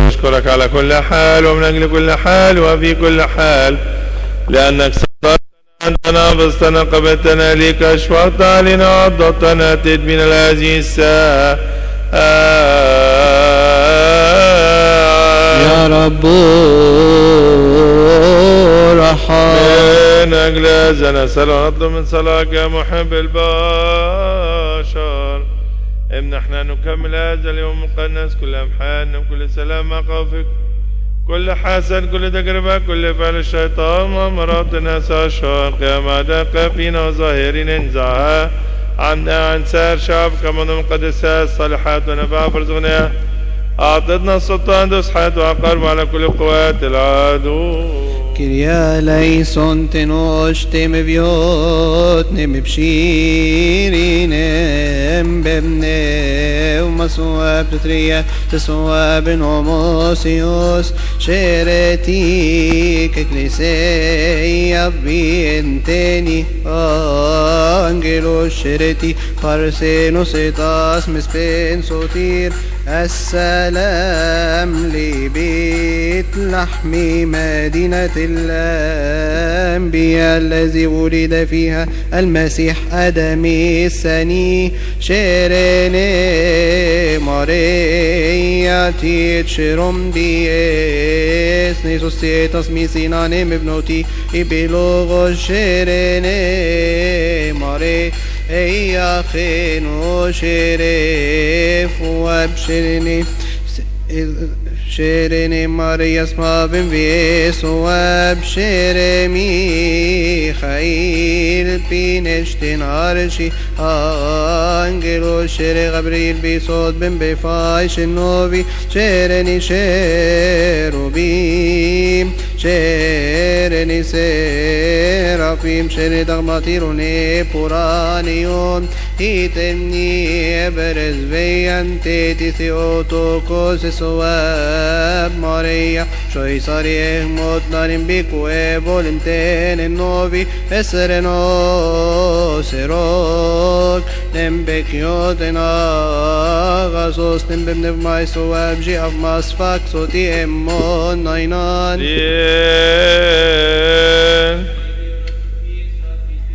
نشكرك على كل حال ومن أجل كل حال وفي كل حال، لأنك سترتنا أنتنا بسطنا قبلتنا ليك أشفقت علينا وعضدتنا تدبين هذه الساعة. يا رب رحم. من أجل هذا نسأل ونطلب من صلاحك يا محب البشر، امنحنا نكمل هذا اليوم المقدس كل أمحان وكل سلام مع خوفك، كل حسد، كل تجربة، كل فعل الشيطان ومرات الناس أشهر قيام أعداء فينا وظاهرين انزعها عنا عن سائر شعبك من المقدسات الصالحات ونفع فرزقنا. أعطتنا السلطان دوس حياة وعقرب على كل قوات العدو. كريا ليسون تنوشتم بيوتنم بشيرينم ببني ومسواب تتريا تسواب نوموسيوس شيرتي ككليسي بنتني أنجلو شيرتي فارسينوس إتاس مسبين صوتير. السلام لبيت لحمي مدينة الأنبياء الذي ولد فيها المسيح آدمي الثاني. شيريني ماريا تيتشيروم ديس نيسوس تيتاس ميسيناني مبنوتي إبلوغو. شيريني ماري يا خينو شريف وابشرني شيريني ماريا اسما بن فيس وابشر ميخائيل بينشتين عرشي انجلو شيري غبريل بيصوت بن بفايش النوبي. شيرني شيروبيم شيرني سيرافيم شيري دغماتيروني بورانيون هيتني برز بيانتي ثيوتوكوس سواب ماريا شوي صاريه مطلعين بيكوي بولمتين النوبي اسرنو سيروك نمبكيوتنا غاسوس نمبنف ماي سواب جي اف ماسفاك صوتي امون ناينان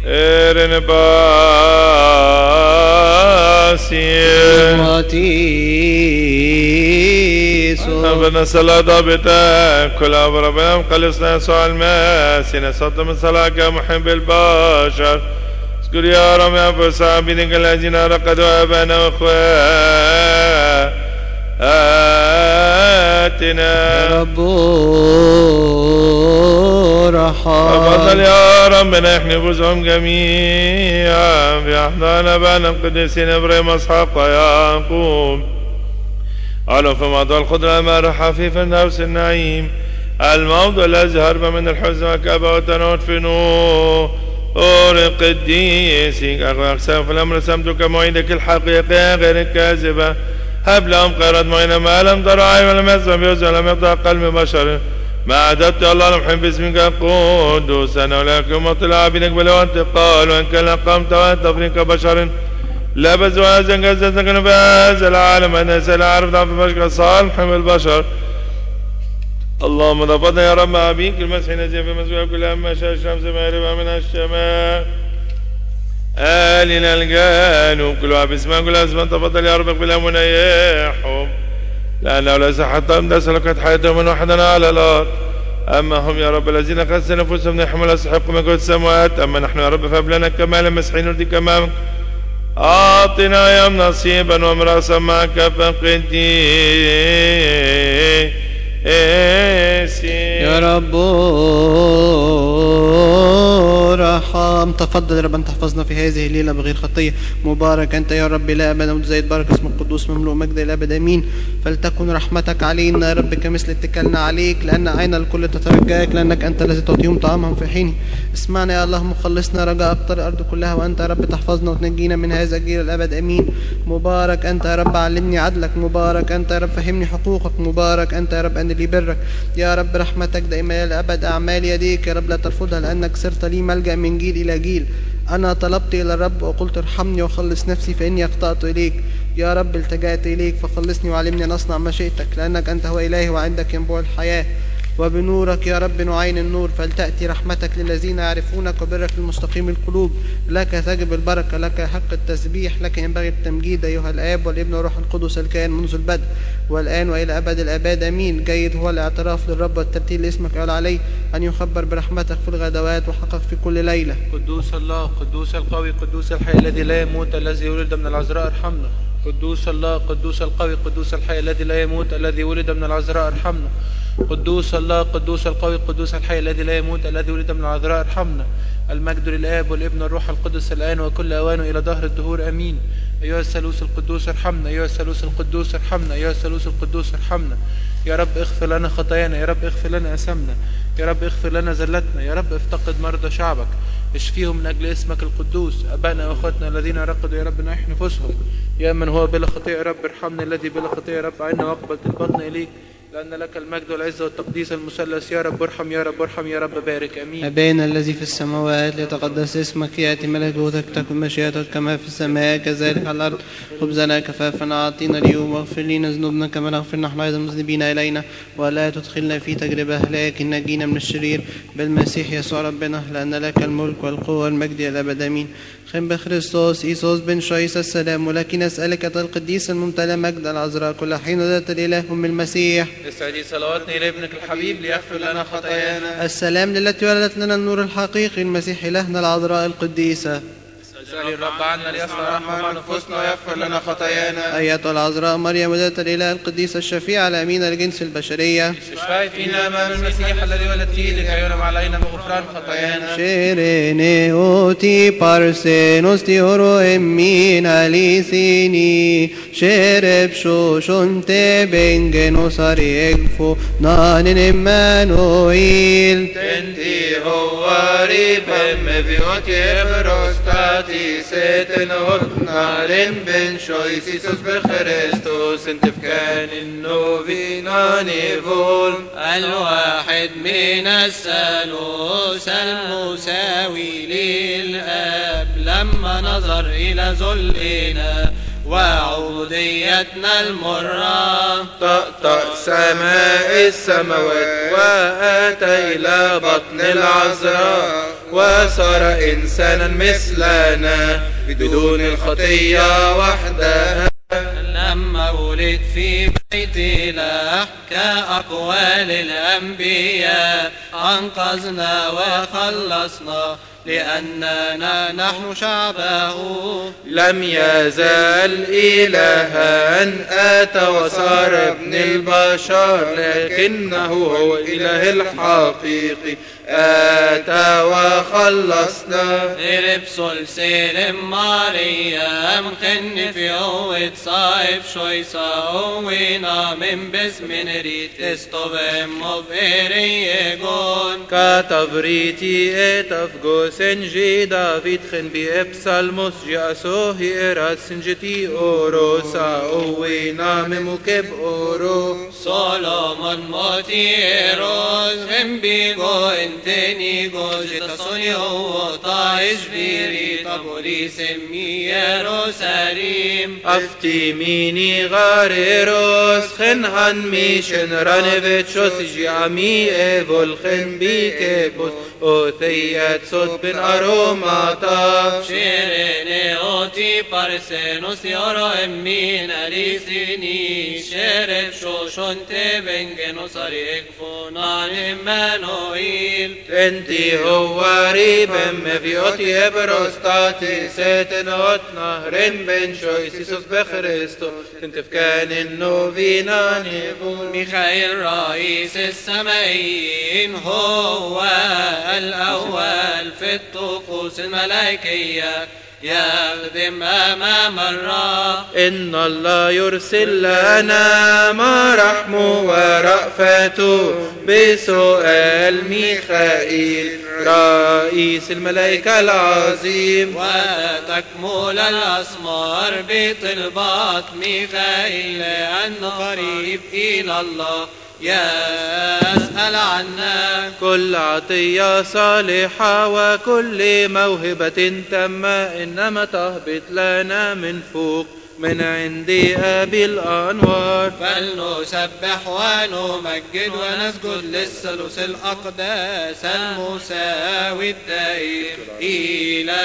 إرن باسين ربنا صلاة ضابطة كل أمر ربنا مخلصنا يسوع المسيح نصت من صلاة محب البشر. اذكر يا رب يا أنفس عبيدك الذين رقدوا أبانا وأخواتنا. رب رحم. تفضل يا ربنا احنا نفوسهم جميعا في أحضان أبانا القديسين إبراهيم إسحاق ويعقوب. قالوا في موضوع الخضرة ما حفيف النفس النعيم الموضوع الذي هرب من الحزن وكابه وتنوت في نور القديسين. أقسام في الأمر سمتك موعدك الحقيقية غير الكاذبة. هب لهم خيرات معينة ما لم ترى عين ولم يسمع بيوزع ولم يطلع قلب بشر. ما عددت الله لمحب باسمك قدوس أنا ولكم وطلع عبيدك بلو انتقال وإن كان قمت وتفريق بشر لا بزواجا جززا كانوا في هذا العالم أن يسأل عارف ضعف بشر صالح من البشر. اللهم ضبطنا يا رب مع أبيك المسيح نزيل في مسؤول كل أما شاء الشمس مغربها من الشمال آلنا الجانب كل واحد باسمه كل أسمان. تفضل يا رب في الأمون يحب لأنه ليس حتى نسلكت حياتهم من وحدنا على الأرض أما هم يا رب الذين خسروا نفوسهم نحمل أسحق ملكوت السماوات. أما نحن يا رب فهب لنا كمال مسحين نرضيك أمامك. أعطنا يا نصيبا ومراسا معك يا رب رحم. تفضل يا رب أن تحفظنا في هذه الليلة بغير خطية. مبارك أنت يا رب لا أبدا وزيد بارك اسم القدوس مملوء مجد الأبد آمين. فلتكن رحمتك علينا يا رب كمثل اتكالنا عليك، لأن عين الكل تترجاك، لأنك أنت الذي تعطيهم طعامهم في حين. اسمعنا يا الله مخلصنا رجاء أقطار الأرض كلها، وأنت يا رب تحفظنا وتنجينا من هذا الجيل الأبد آمين. مبارك أنت يا رب علمني عدلك، مبارك أنت يا رب فهمني حقوقك، مبارك أنت يا رب أن لي برك يا رب. رحمتك دائما إلى الأبد، أعمال يديك يا رب لا ترفضها، لأنك صرت لي ملجأ من جيل إلى جيل. أنا طلبت إلى الرب وقلت ارحمني وخلص نفسي، فإني أخطأت إليك يا رب. التجأت إليك فخلصني وعلمني أن أصنع مشيئتك، لأنك أنت هو إلهي وعندك ينبوع الحياة. وبنورك يا رب نعين النور، فلتأتي رحمتك للذين يعرفونك وبرك للمستقيم القلوب. لك تجب البركة، لك حق التسبيح، لك ينبغي التمجيد أيها الآب والابن والروح القدس الكائن منذ البدء والآن وإلى أبد الآباد آمين. جيد هو الاعتراف للرب والترتيل لاسمك يعلى عليه، أن يخبر برحمتك في الغدوات وحقك في كل ليلة. قدوس الله، قدوس القوي، قدوس الحي الذي لا يموت، الذي ولد من العذراء ارحمنا. قدوس الله، قدوس القوي، قدوس الحي الذي لا يموت، الذي ولد من العذراء ارحمنا. قدوس الله، قدوس القوي، قدوس الحي الذي لا يموت، الذي ولد من العذراء ارحمنا. المجد للآب والابن والروح القدس الآن وكل أوان إلى دهر الدهور آمين. أيها الثالوث القدوس ارحمنا، أيها الثالوث القدوس ارحمنا، أيها الثالوث القدوس ارحمنا. يا رب اغفر لنا خطايانا، يا رب اغفر لنا أثامنا، يا رب اغفر لنا زلتنا، يا رب افتقد مرضى شعبك، اشفيهم من أجل اسمك القدوس. أبائنا وأخواتنا الذين رقدوا يا رب نعيح نفوسهم. يا من هو بلا خطيئة يا رب ارحمنا، الذي بلا خطيئة يا رب عنا واقبل طلباتنا إليك، لأن لك المجد والعزة والتقديس المثلث. يا رب ارحم، يا رب ارحم، يا رب بارك آمين. أبانا الذي في السماوات ليتقدس اسمك، يأتي ملكوتك، تكن مشيئتك كما في السماء كذلك على الأرض. خبزنا كفافنا أعطينا اليوم، واغفر لنا ذنوبنا كما نغفر نحن أيضا المذنبين إلينا، ولا تدخلنا في تجربة لكن نجينا من الشرير بالمسيح يسوع ربنا، لأن لك الملك والقوة والمجد إلى الأبد آمين. خم بخريستوس إيسوس بن شيس السلام. ولكن نسألك القديس الممتلئ مجد العذراء كل حين ذات الإله أم المسيح، استعدي صلواتنا إلى ابنك الحبيب ليغفر لنا خطايانا. السلام للتي ولدت لنا النور الحقيقي المسيح إلهنا العذراء القديسة. اسألي الرب عنا ليصنع رحمة مع نفوسنا ويغفر لنا خطايانا. أيتها العذراء مريم ذات الإله القديسة الشفيعة الأمينة لجنس البشرية، اشفعي فينا أمام المسيح الذي ولدتيه لكي ينعم علينا بغفران خطايانا. شيريني أوتي بارسينوس تيورو إمين أليثيني شيرب شوشون تبنجنو ساريكفو نانين إمانويل تنتي هو ريبا مبيوتي بروستاتي ستنوت نارين بن شويس إيسوس بخريستوس انت فكان النوفينا نيفول الواحد من الثالوث المساوي للآب، لما نظر إلى ذلنا وعبوديتنا المرة طأطأ سماء السماوات وأتى إلى بطن العذراء وصار إنسانا مثلنا بدون الخطية وحدها. لما ولد في بيت إله كأقوال الأنبياء أنقذنا وخلصنا لأننا نحن شعبه. لم يزال إلها أتى وصار ابن البشر، لكنه هو إله الحقيقي أتى وخلصنا. إربسول سيلم مريم خن في قوة صايب شويسا وينا من بسم ريت استوبم وفيريجون كتفريتي اتفجو سنجي دافيد خن بإبسالموس جاسو هيرات سنجتي أوروسا وينا ممكب أورو. سولومون موتيروز هم بيجو انتني جوجتا سوني هو طايش فيري طبوليس مي يروساليم افتيميني غاريروس خنهن ميشن رانفيتشوس جامي ايفولخن بيكيبوس اوثيات صوت بن اروماتا شيريني اوتي بارسينوس يورو امين اليسيني شيرب شوشون تبنجنوس اريكفونان امانويل انتي هو ريبن مفيوتي ابروستاتي سيتنوت نهرين بن شويسيسوس بخريستو انت فكان النوفيناني ميخائيل رئيس السمائيين هو الأول في الطقوس الملائكية يخدم أمام الرب إن الله يرسل لنا ما رحمه ورأفته بسؤال ميخائيل رئيس الملائكة العظيم وتكمل الأسمار بطلبات ميخائيل لأنه قريب إلى الله يسأل عنا كل عطية صالحة وكل موهبة تامة إنما تهبط لنا من فوق من عند أبي الأنوار فلنسبح ونمجد ونسجد للثالوث الأقداس المساوي الدائم إلى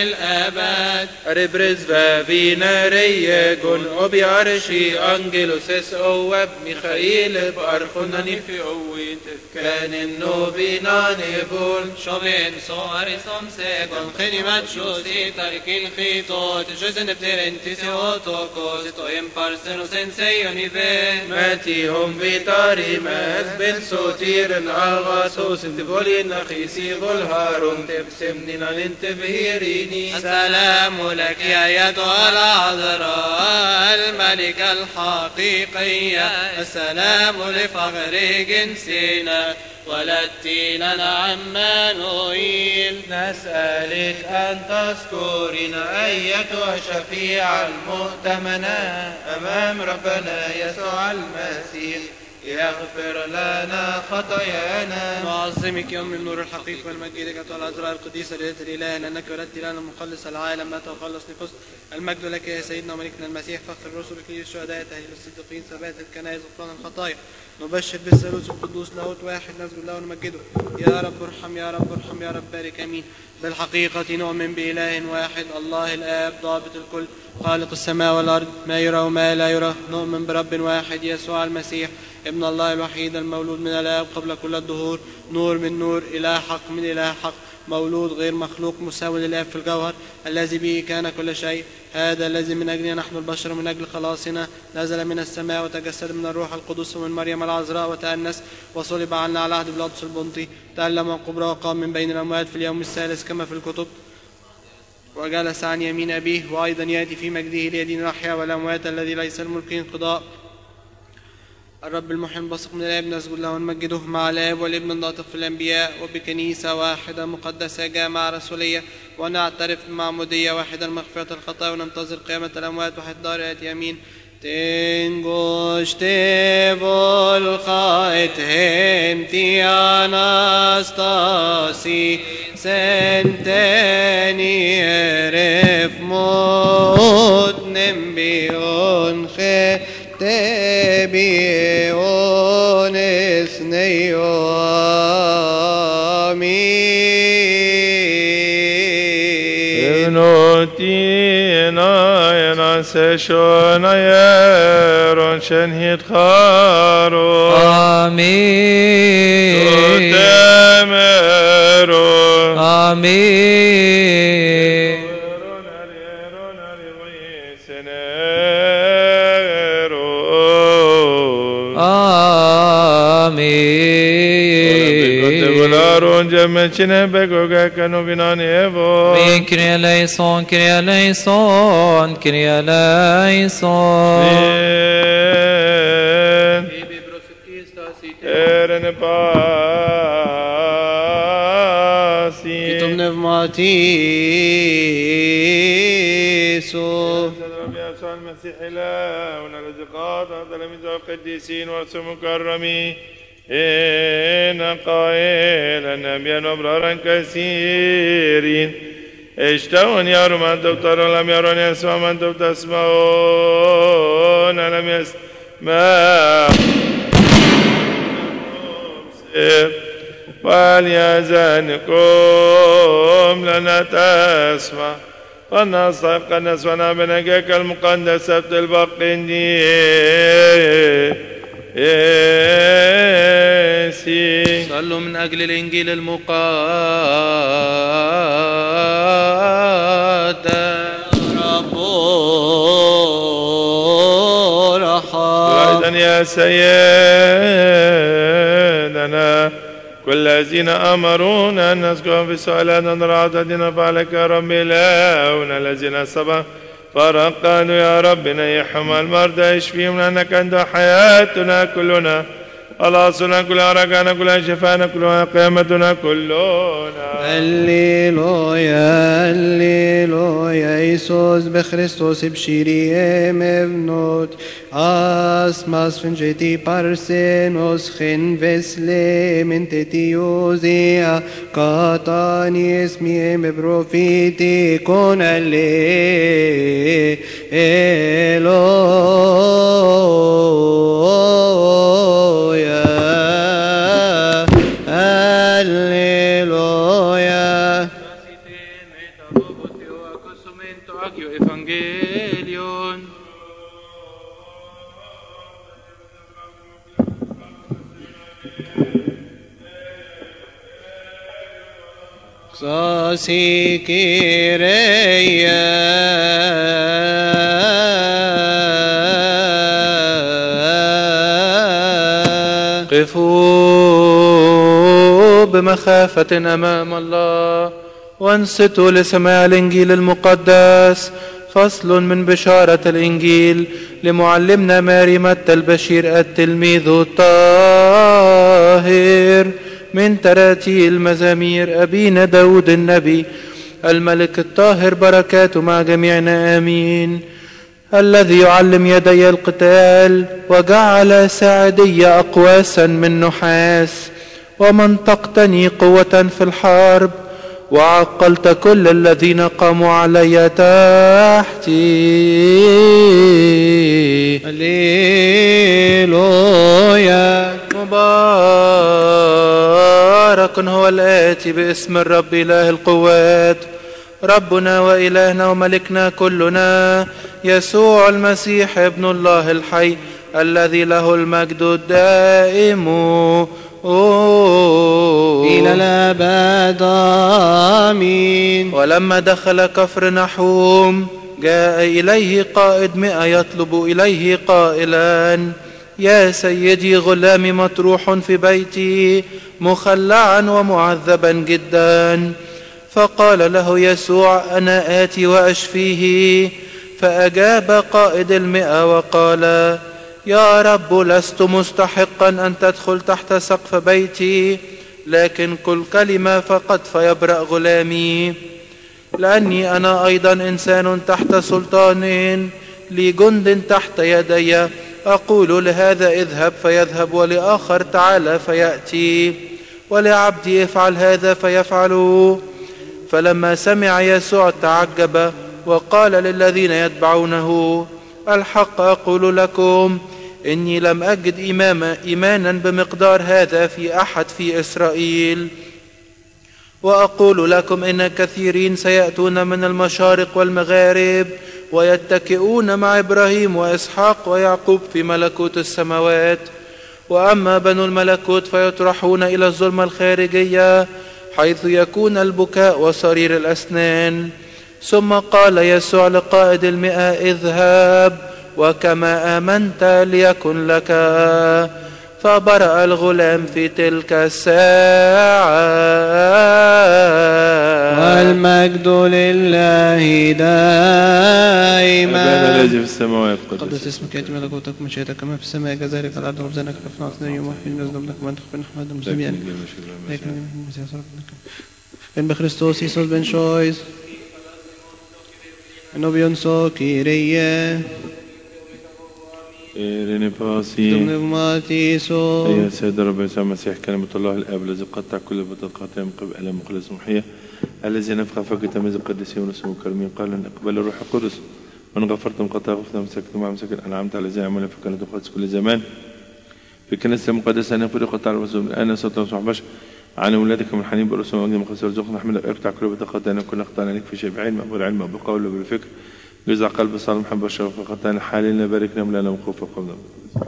الأبد ربرز فابينا ريجون أبي عرشي أنجلوسيس أواب ميخائيل بأرخناني في أوين كان النوبينا نبول شوبين صواري سمسيكون خنمت شوسي تركي الخيطوت جزن بترنتسي أوتوكوس تويم بارسنو سنسيوني بين ماتيهم بطاري ماز بن سوتير العغاسوس انتبولي نخيسي غلهارون تبسمني ننتبهيريني السلام لك يا أيتها العذراء الملكة الحقيقية السلام لفخر جنسنا ولدتي لنا عمانويل نسألك أن تذكرنا أيتها الشفيعة المؤتمنة أمام ربنا يسوع المسيح يغفر لنا خطايانا. نعظمك يا أم النور الحقيقي والمجيدك أيتها العذراء القديسة ليلة الإله لأنك ولدت لنا مخلص العالم لا تخلص نفوس. المجد لك يا سيدنا وملكنا المسيح فخر الرسل كل الشهداء تهليل الصديقين ثبات الكنائس غفران الخطايا. نبشر بالثالوث القدوس لاهوت واحد نسجد له ونمجده. يا رب ارحم يا رب ارحم يا رب بارك امين. بالحقيقة نؤمن بإله واحد الله الآب ضابط الكل خالق السماء والأرض ما يرى وما لا يرى. نؤمن برب واحد يسوع المسيح ابن الله الوحيد المولود من الآب قبل كل الدهور نور من نور إله حق من إله حق مولود غير مخلوق مساوي للآب في الجوهر الذي به كان كل شيء. هذا الذي من أجلنا نحن البشر من أجل خلاصنا نزل من السماء وتجسد من الروح القدس ومن مريم العذراء وتأنس وصلب عنا على عهد بيلاطس البنطي تألم وقبر وقام من بين الأموات في اليوم الثالث كما في الكتب وجلس عن يمين أبيه وأيضا يأتي في مجده ليدين الأحياء والأموات الذي ليس الملك انقضاء. الرب المحيي البصق من الآب نسجد له ونمجده مع الآب والابن الناطق في الأنبياء وبكنيسة واحدة مقدسة جامعة رسولية ونعترف بمعمودية واحدة لمغفرة الخطايا وننتظر قيامة الأموات وحد دار آتي آمين. Tengoște volcait hemti Anastasi senteni mot nembion che tebion esneo سشون يرون شنهيد خارو آمين تمرون آمين آمين جمعنا بقوك كانوا بناني إيفو من كريا ليسون كريا ليسون كريا ليسون إيرن باسي كتب نفماتيسو يسوع المسيح إلهنا الذي قاطع تلاميذه القديسين ورسل مكرمين إن قائلا نبيا وأبرارا كثيرين اشتهون يروا ما أنتم ترون لم يرون يسمعون ما أنتم تسمعون لم يسمع وليزنكم لنا تسمع فلنستحق أن نسمعنا بنجاك المقدسة في البقنديسي. صلوا من أجل الإنجيل المقدس. رب رحم. أيضا يا سيدنا كل الذين أمرونا أن نسكن في سؤالنا نرعى دينا فعلك يا رب إلهنا الذين سبق فرقانوا يا رب نيحهم المرضى اشفيهم لأنك أنت حياتنا كلنا خلاصنا كل رجعنا كل شفانا كل قيامتنا كلنا. هللويا هللويا إيسوس بخريستوس بشيريم ابنوت أسماس فنجتي بارسينوس خن فسلي من تتيوزيا كاتاني اسمي بروفيتي كون Sasi Kyrie قفوا بمخافة أمام الله وانصتوا لسماع الإنجيل المقدس. فصل من بشارة الإنجيل لمعلمنا ماري متى البشير التلميذ الطاهر من تراتيل مزامير أبينا داود النبي الملك الطاهر بركاته مع جميعنا آمين. الذي يعلم يدي القتال وجعل ساعدي أقواسا من نحاس ومنطقتني قوة في الحرب وعقلت كل الذين قاموا علي تحتي. هللويا. مبارك هو الآتي باسم الرب إله القوات ربنا وإلهنا وملكنا كلنا يسوع المسيح ابن الله الحي الذي له المجد الدائم إلى الأبد آمين. ولما دخل كفر نحوم جاء إليه قائد 100 يطلب إليه قائلا يا سيدي غلامي مطروح في بيتي مخلعا ومعذبا جدا. فقال له يسوع أنا آتي وأشفيه. فأجاب قائد 100 وقال يا رب لست مستحقا أن تدخل تحت سقف بيتي لكن كل كلمة فقط فيبرأ غلامي. لأني أنا أيضا إنسان تحت سلطان لي جند تحت يدي أقول لهذا اذهب فيذهب ولآخر تعال فيأتي ولعبدي افعل هذا فيفعل. فلما سمع يسوع تعجب وقال للذين يتبعونه الحق أقول لكم إني لم أجد إيمانا بمقدار هذا في أحد في إسرائيل. وأقول لكم إن كثيرين سيأتون من المشارق والمغارب ويتكئون مع إبراهيم وإسحاق ويعقوب في ملكوت السماوات. وأما بنو الملكوت فيطرحون إلى الظلمة الخارجية حيث يكون البكاء وصرير الأسنان. ثم قال يسوع لقائد 100 اذهب وكما آمنت ليكن لك. فبرأ الغلام في تلك الساعة. والمجد لله دائما. أبانا الذي في السماوات قدس اسمك يأتي ملكوتك مشيئتك كما في السماء كذلك على الأرض. خبزنا كفنا عطنا اليوم واحد نزل لك وأنت خبرنا حمد مسلمين لكن بن بخريستوس يسوس بن شويس نوبيون سو كيريا إيريني باسي دمنغماتيسو. يا سيد رب يسوع المسيح كلمة الله الآب الذي قطع كل بدء قاطع من قبل ألم مخلص محية الذي نفخ فك تميز القديسين ونسمه الكريمين قال ان اقبل الروح القدس من غفرتم خطايا غفرتم مسكتم مع مساكين انعمت على زي عمل فكانت قدس كل زمان في الكنيسه المقدسه ان يغفر قطع الرسول الان ستنصح بشر عن ولادك من حنين برسوم وجه مخصص رزقنا نحمدك اقطع كل بتقدنا كل خطانا لك في شيء بعلم مقبول علم بقول وبالفكر جزع قلب صالح محب الشرف خطانا حالنا باركنا ملنا وخوف وقلنا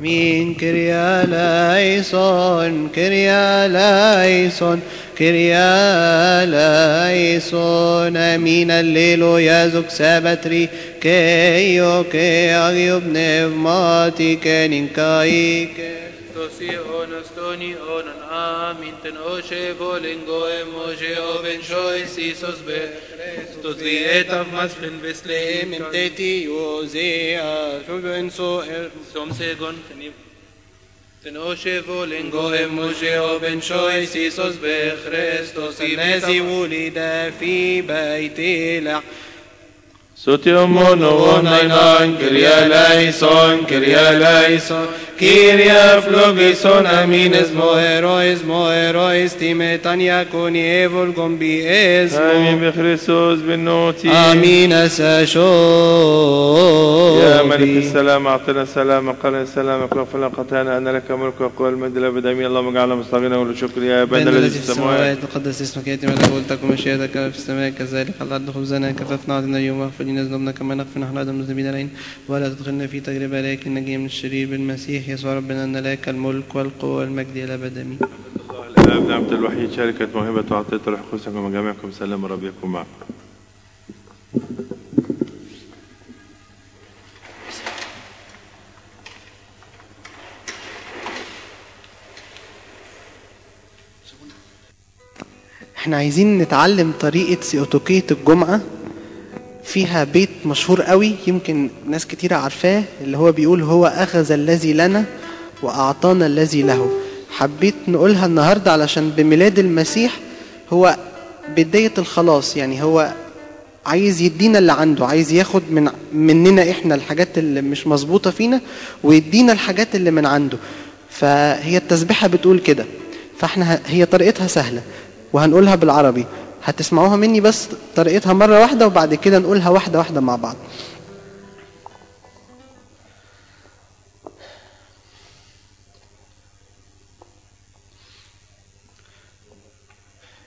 Min Kyrie eleison, Kyrie eleison, Kyrie eleison. Amin alleluia zuk sabatri, keio ke agiub pneumatike ninkaike. Tosi onas toni onan amin ten oshe volengo emoje oven shois isos be Christus dietav masfin Bethlehem Teti Yosea, Ruben so som segon ten oshe volengo emoje oven shois isos be Christus الذي ولد في بيت لحم. Sotium mono onainan, Kyrie eleison, Kyrie eleison, Kyrie flogison, amines moerois, moerois, timetania coni evol gombi esmo. آمين بخريستوس بالنوتي آمين أساشو. يا ملك السلام أعطنا السلام قرن السلام اغفر لنا خطايانا أن لك ملك وقوة المجد الأبد آمين اللهم اجعلنا مستغنى والشكر يا أبانا الذي في السماوات تقدس اسمك يأتي ملكوتك ومشيئتك في السماء كذلك على الأرض خبزنا كفافنا أعطنا اليوم واغفر لنا ذنوبنا كما نغفر نحن أيضا المذنبين علينا ولا تدخلنا في تجربة لكن نجينا من الشرير بالمسيح يسوع ربنا أن لك الملك والقوة والمجد إلى الأبد آمين. الآب نعمة الوحيد شركة موهبة وعطية روح القدس وجميعكم سلام رب يكن معكم. احنا عايزين نتعلم طريقة سيوتوكية الجمعة. فيها بيت مشهور قوي يمكن ناس كتيرة عارفاه اللي هو بيقول هو أخذ الذي لنا وأعطانا الذي له. حبيت نقولها النهاردة علشان بميلاد المسيح هو بداية الخلاص، يعني هو عايز يدينا اللي عنده، عايز ياخد مننا احنا الحاجات اللي مش مظبوطة فينا ويدينا الحاجات اللي من عنده. فهي التسبيحة بتقول كده، فاحنا هي طريقتها سهلة وهنقولها بالعربي، هتسمعوها مني بس طريقتها مرة واحدة وبعد كده نقولها واحدة واحدة مع بعض.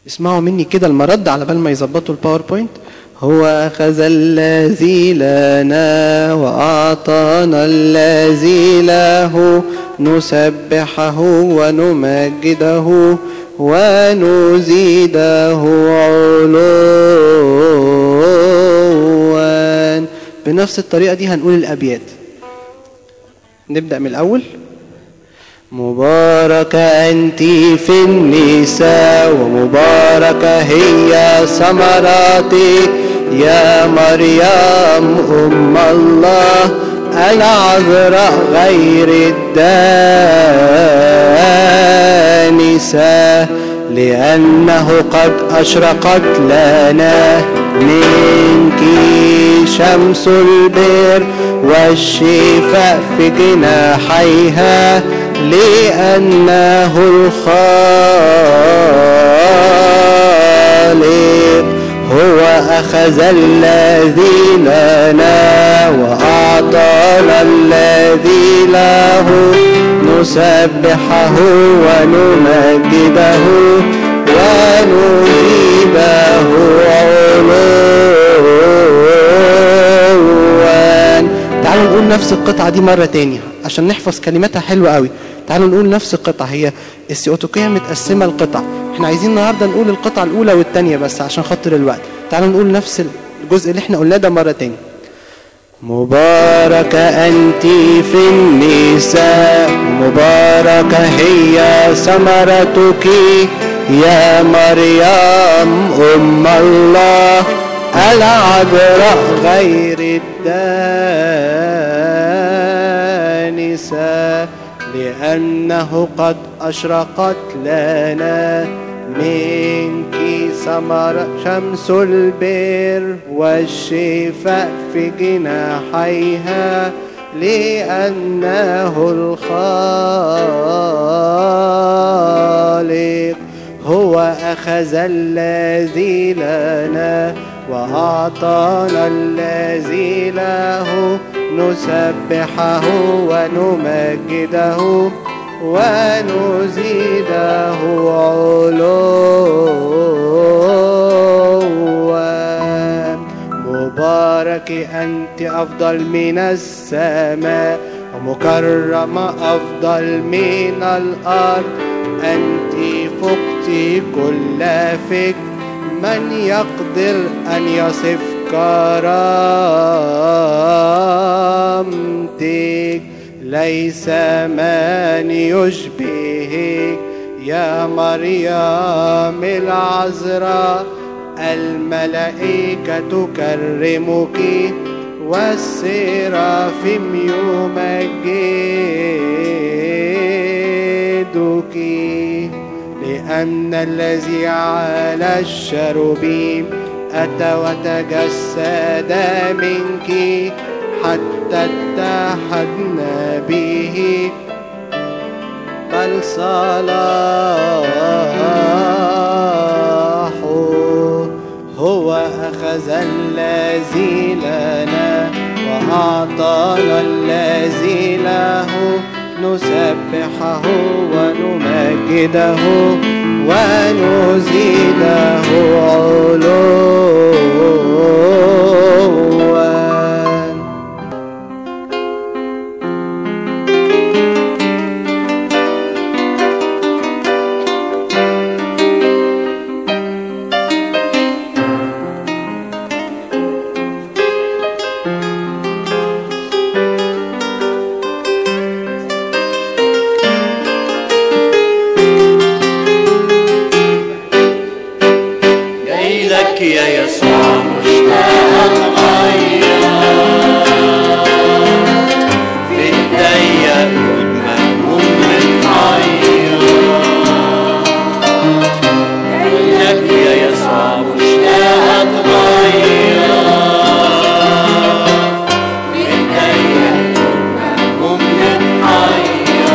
اسمعوا مني كده المرد على بال ما يظبطوا الباوربوينت. هو أخذ الذي لنا وأعطانا الذي له نسبحه ونمجده ونزيده علوا. بنفس الطريقة دي هنقول الأبيات. نبدأ من الأول. مباركة أنت في النساء ومباركة هي ثمرتك يا مريم أم الله العذراء غير الدانسة لأنه قد أشرقت لنا منك شمس البر والشفاء في جناحيها لأنه الخالق هو أخذ الذي لنا وأعطانا الذي له نسبحه ونمجده ونزيده علوا. تعالوا نقول نفس القطعة دي مرة تانية عشان نحفظ كلماتها حلوة قوي. تعالوا نقول نفس القطعة، هي السيوتوكية متقسمة القطع، احنا عايزين النهاردة نقول القطعة الأولى والتانية بس عشان خاطر الوقت. تعالوا نقول نفس الجزء اللي احنا قلناه ده مرة تانية. مباركة أنت في النساء مباركة هي ثمرتك يا مريم أم الله العذراء غير الدانسة لأنه قد أشرقت لنا منك ثمرة شمس البر والشفاء في جناحيها لأنه الخالق هو أخذ الذي لنا وأعطانا الذي له، نسبحه ونمجده ونزيده علوا. مبارك أنت أفضل من السماء، ومكرمة أفضل من الأرض. أنت فقت كل فكر، من يقدر أن يصف كرامتك؟ ليس من يشبهك يا مريم العذراء. الملائكة تكرمك والسرافيم يمجدك، لأن الذي على الشروبيم أتى وتجسد منك، حتى اتحدنا به بل صلاحه. هو أخذ الذي لنا وأعطانا الذي له، نسبحه ونمجده ونزيده علوا. يا يسوع مشتاق اتغير، في ايديا قد مهموم متحير. جايلك يا يسوع مشتاق اتغير، في ايديا قد مهموم متحير.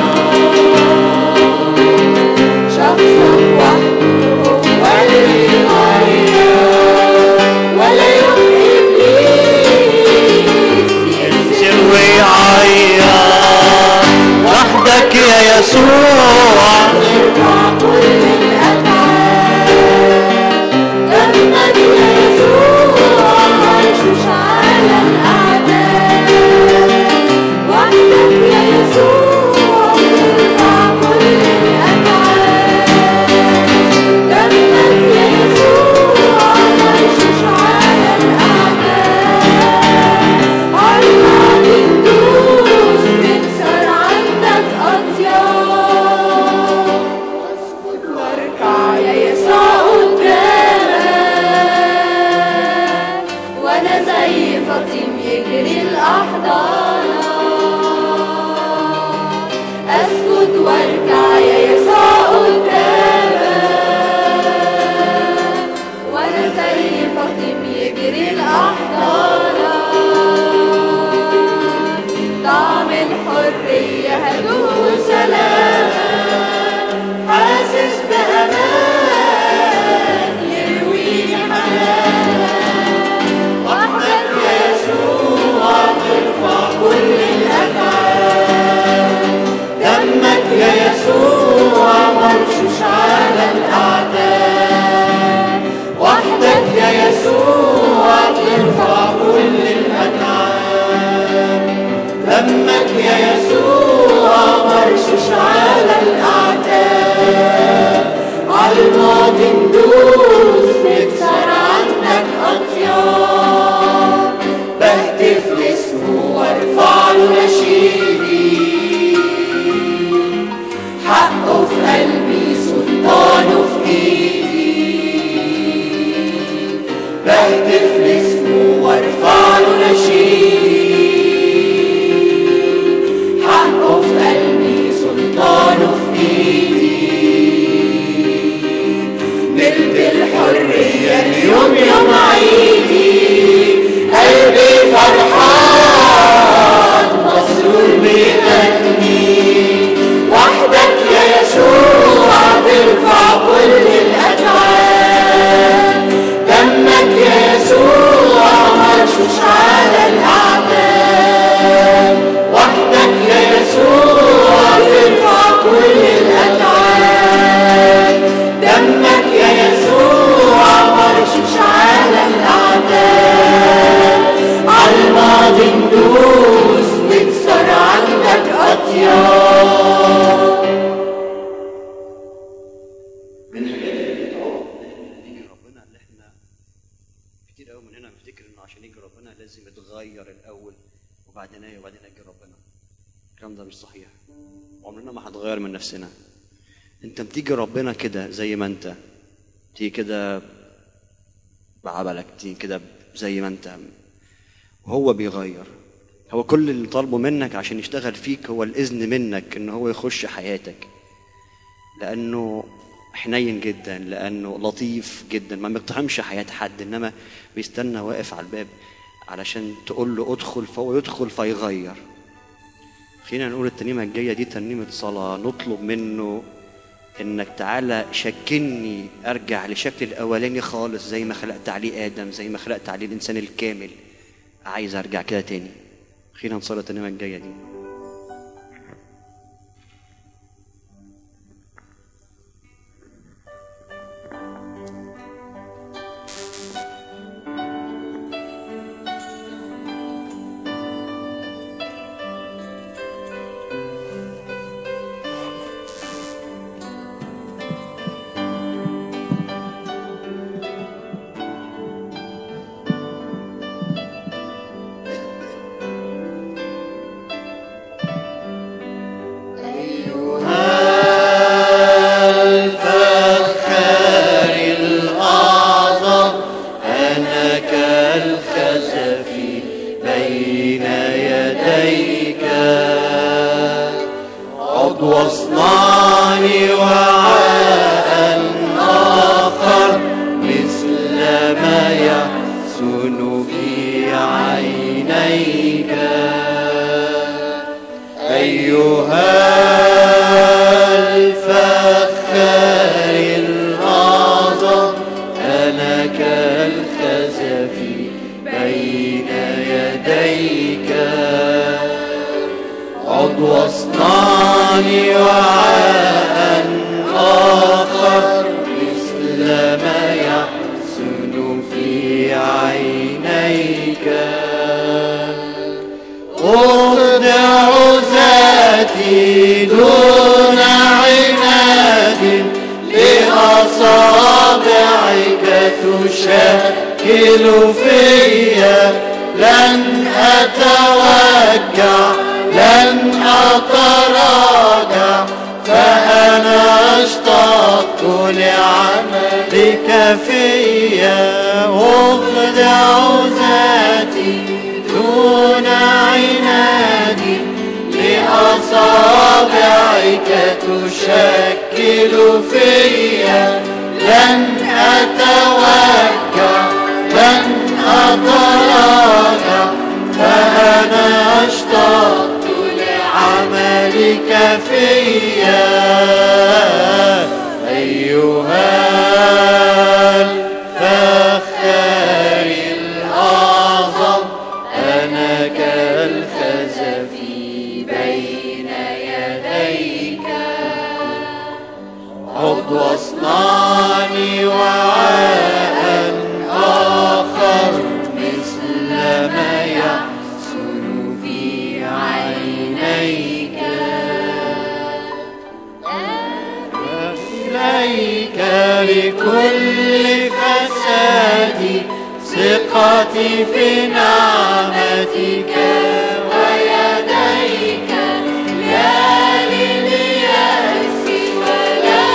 شخصك وحده هو اللي يغير، ولا يبقي إبليس ينزل ويعير. وحدك يا يسوع ترفع كل الأتعاب، دمك يا يسوع مرشوش على الأعداء. وحدك يا يسوع ترفع كل الأتعاب، دمك يا يسوع مرشوش على الأعداء. عالماضي ندوس نكسر عندك أطياب، واسكت واركع يا يسوع قدامك، وأنا زي فاطم يجري الأحضان. اسكت واركع يا يسوع قدامك، وانا زي فاطم يجري الاحضان. طعم الحرية هدوء وسلام، حاسس بأمان يرويني حنان. وحدك يا يسوع ترفع كل الأتعاب، دمك يا يسوع مرشوش على الأعداء. وحدك يا يسوع ترفع كل الأتعاب، دمك يا يسوع مرشوش على الأعداء. عالماضي ندوس نكسر عندك أطياب، بهتف لاسمه وارفع له نشيدي. حقه في قلبي سلطانه في ايدي، بهتف لاسمه وارفع له نشيدي. حقه في قلبي سلطانه في ايدي. نلت الحرية اليوم يوم عيدي، قلبي فرحان مسرور بيغني. وحدك يا يسوع ترفع كل يجي ربنا لازم يتغير الاول وبعدين يجي ربنا. الكلام ده مش صحيح. عمرنا ما هتغير من نفسنا. انت بتيجي ربنا كده زي ما انت، تيجي كده بعبلك، تيجي كده زي ما انت، وهو بيغير. هو كل اللي طالبه منك عشان يشتغل فيك هو الإذن منك ان هو يخش حياتك، لانه حنين جدا، لانه لطيف جدا، ما بيقتحمش حياة حد، انما بيستنى واقف على الباب علشان تقول له ادخل، فهو يدخل فيغير. خلينا نقول الترنيمة الجاية دي ترنيمة صلاة، نطلب منه انك تعالى شكلني ارجع لشكل الاولاني خالص، زي ما خلقت عليه ادم، زي ما خلقت عليه الانسان الكامل. عايز ارجع كده تاني. خلينا نصلي الترنيمة الجاية دي. واصنعني وعاء آخر مثل ما يحسن في عينيك أيها الفخار الأعظم. أنا كالخزف بين يديك، عد واصنعني وعاء آخر مثل ما يحسن في عينيك. أخضع ذاتي دون عناد لأصابعك تشكل فيا. لن أتوجع لن أتراجع، فأنا اشتقت لعملك فيا. أخضع ذاتي دون عناد لأصابعك تشكل فيا. لن أتوجع لن أتراجع، فأنا اشتقت لعملك فيا. أيها الفخار الأعظم، أنا كالخزف بين يديك. عد واصنعني وعاء آخر مثل ما يحسن في عينيك. إليك بكل فسادي، ثقتي في نعمتك ويديك. لا لليأس ولا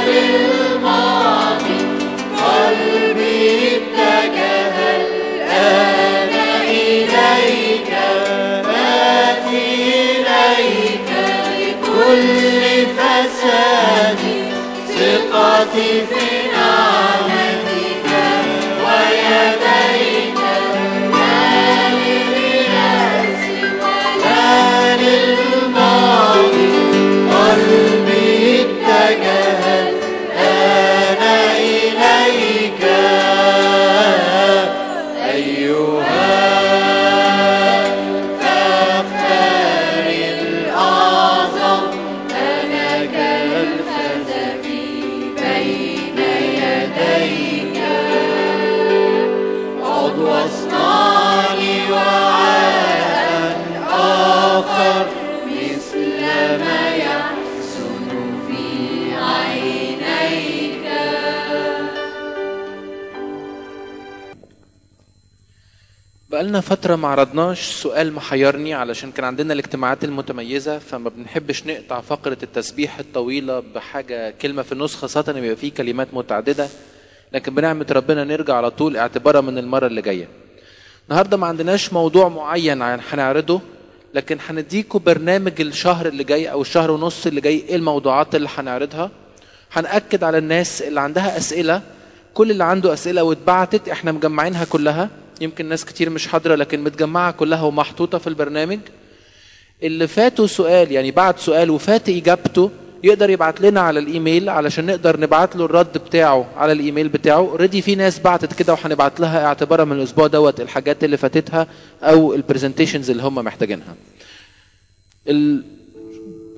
للماضي، قلبي اتجه الآن إليك. آتي إليك بكل فسادي، ثقتي في نعمتك ويديك. لا لليأس ولا للماضي، قلبي اتجه الآن إليك. أيها الفخار الأعظم، أنا كالخزف بين يديك. عد واصنعني وعاء آخر مثل ما يحسن في عينيك. بقالنا فترة ما عرضناش سؤال محيرني علشان كان عندنا الاجتماعات المتميزة، فما بنحبش نقطع فقرة التسبيح الطويلة بحاجة كلمة في النص، خاصة ان بيبقى فيه كلمات متعددة، لكن بنعمة ربنا نرجع على طول اعتبارا من المرة اللي جاية. النهاردة ما عندناش موضوع معين هنعرضه، لكن هنديكوا برنامج الشهر اللي جاي او الشهر ونص اللي جاي، ايه الموضوعات اللي هنعرضها. هنأكد على الناس اللي عندها اسئلة، كل اللي عنده اسئلة واتبعتت احنا مجمعينها كلها، يمكن ناس كتير مش حاضرة لكن متجمعة كلها ومحطوطة في البرنامج. اللي فاته سؤال يعني بعت سؤال وفات اجابته يقدر يبعت لنا على الايميل علشان نقدر نبعت له الرد بتاعه على الايميل بتاعه. اوريدي في ناس بعتت كده وهنبعت لها اعتبارا من الاسبوع دوت الحاجات اللي فاتتها او البرزنتيشنز اللي هم محتاجينها.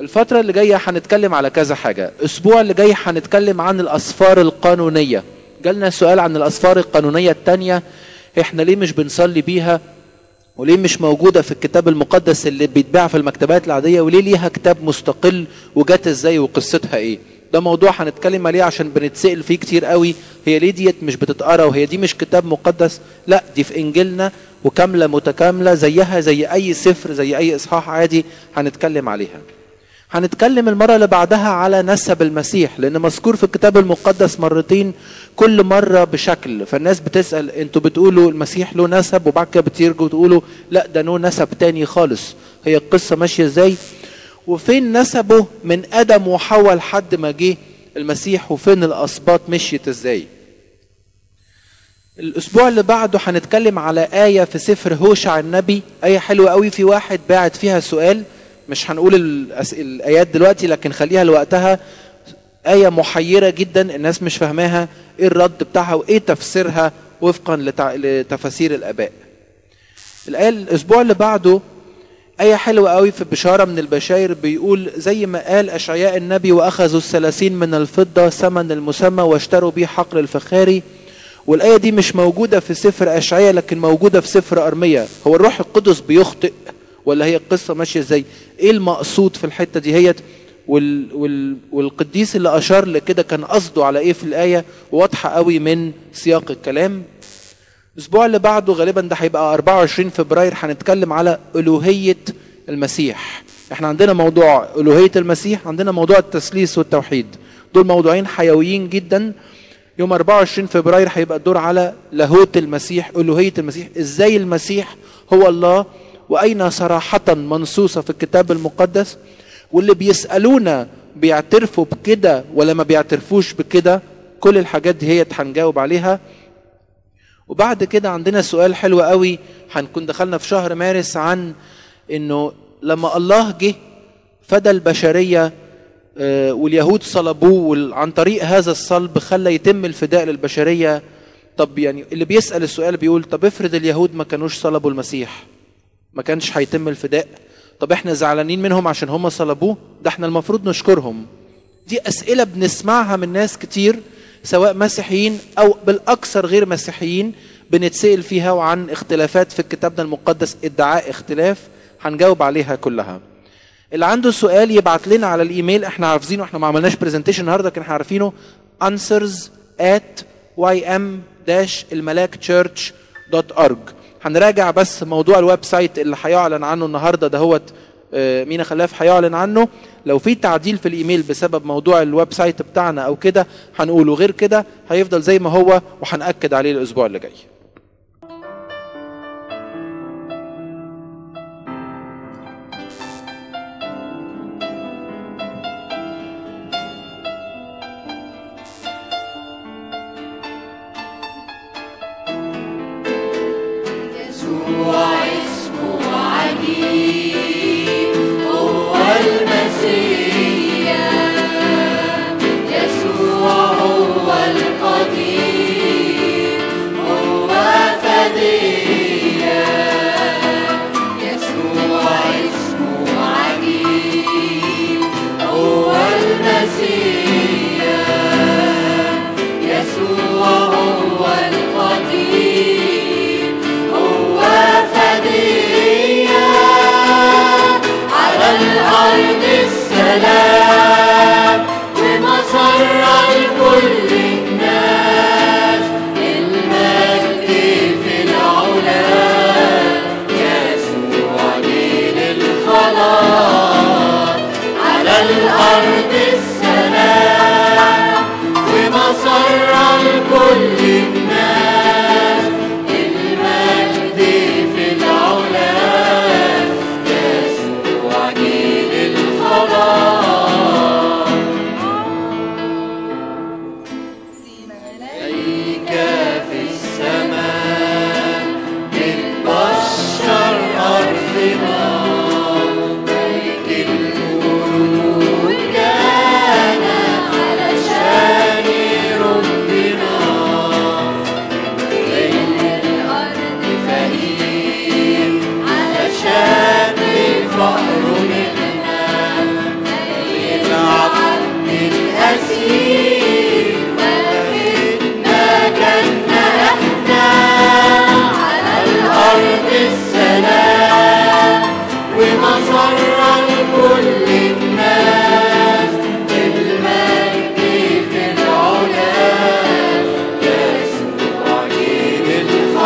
الفترة اللي جاية هنتكلم على كذا حاجة. الاسبوع اللي جاي هنتكلم عن الاسفار القانونية. جالنا سؤال عن الاسفار القانونية التانية، احنا ليه مش بنصلي بيها وليه مش موجودة في الكتاب المقدس اللي بيتباع في المكتبات العادية، وليه ليها كتاب مستقل وجات ازاي وقصتها ايه. ده موضوع هنتكلم عليه عشان بنتسأل فيه كتير قوي، هي ليه ديت مش بتتقرا وهي دي مش كتاب مقدس؟ لا، دي في انجيلنا وكاملة متكاملة زيها زي اي سفر زي اي اصحاح عادي هنتكلم عليها. هنتكلم المرة اللي بعدها على نسب المسيح، لأن مذكور في الكتاب المقدس مرتين كل مرة بشكل، فالناس بتسأل انتوا بتقولوا المسيح له نسب وبعد كده بتيجوا تقولوا لا ده له نسب تاني خالص، هي القصة ماشية ازاي؟ وفين نسبه من آدم وحواء لحد ما جه المسيح، وفين الأسباط مشيت ازاي؟ الأسبوع اللي بعده هنتكلم على آية في سفر هوشع النبي، آية حلوة قوي، في واحد باعت فيها سؤال، مش هنقول الآيات دلوقتي لكن خليها لوقتها، آية محيرة جدا الناس مش فاهماها ايه الرد بتاعها وايه تفسيرها وفقا لتفاسير الآباء. الآية الأسبوع اللي بعده آية حلوة قوي في بشارة من البشاير، بيقول زي ما قال أشعياء النبي وأخذوا 30 من الفضة ثمن المسمى واشتروا بيه حقل الفخاري. والآية دي مش موجودة في سفر أشعياء لكن موجودة في سفر أرميا. هو الروح القدس بيخطئ ولا هي القصة ماشية ازاي؟ ايه المقصود في الحتة دي هيت؟ والقديس اللي اشار لكده كان قصده على ايه في الآية، واضحة قوي من سياق الكلام. الاسبوع اللي بعده غالبا ده هيبقى 24 فبراير هنتكلم على ألوهية المسيح. احنا عندنا موضوع ألوهية المسيح، عندنا موضوع التثليث والتوحيد، دول موضوعين حيويين جدا. يوم 24 فبراير هيبقى الدور على لاهوت المسيح، ألوهية المسيح، ازاي المسيح هو الله وأين صراحة منصوصة في الكتاب المقدس، واللي بيسألونا بيعترفوا بكده ولا ما بيعترفوش بكده، كل الحاجات دي هي هنجاوب عليها. وبعد كده عندنا سؤال حلو قوي، هنكون دخلنا في شهر مارس عن انه لما الله جه فدى البشرية واليهود صلبوه، عن طريق هذا الصلب خلى يتم الفداء للبشرية. طب يعني اللي بيسأل السؤال بيقول طب افرض اليهود ما كانوش صلبوا المسيح، ما كانش هيتم الفداء؟ طب احنا زعلانين منهم عشان هم صلبوه؟ ده احنا المفروض نشكرهم. دي أسئلة بنسمعها من ناس كتير سواء مسيحيين أو بالأكثر غير مسيحيين، بنتسأل فيها وعن اختلافات في الكتابنا المقدس، ادعاء اختلاف، هنجاوب عليها كلها. اللي عنده سؤال يبعت لنا على الإيميل، احنا عارفينه، احنا ما عملناش برزنتيشن النهارده لكن احنا عارفينه، answers@ymmalakchurch.org. هنراجع بس موضوع الويب سايت اللي هيعلن عنه النهارده دهوت، مينا خلاف هيعلن عنه. لو في تعديل في الايميل بسبب موضوع الويب سايت بتاعنا او كده هنقوله، غير كده هيفضل زي ما هو وهنأكد عليه الاسبوع اللي جاي. يسوع هو القدير، هو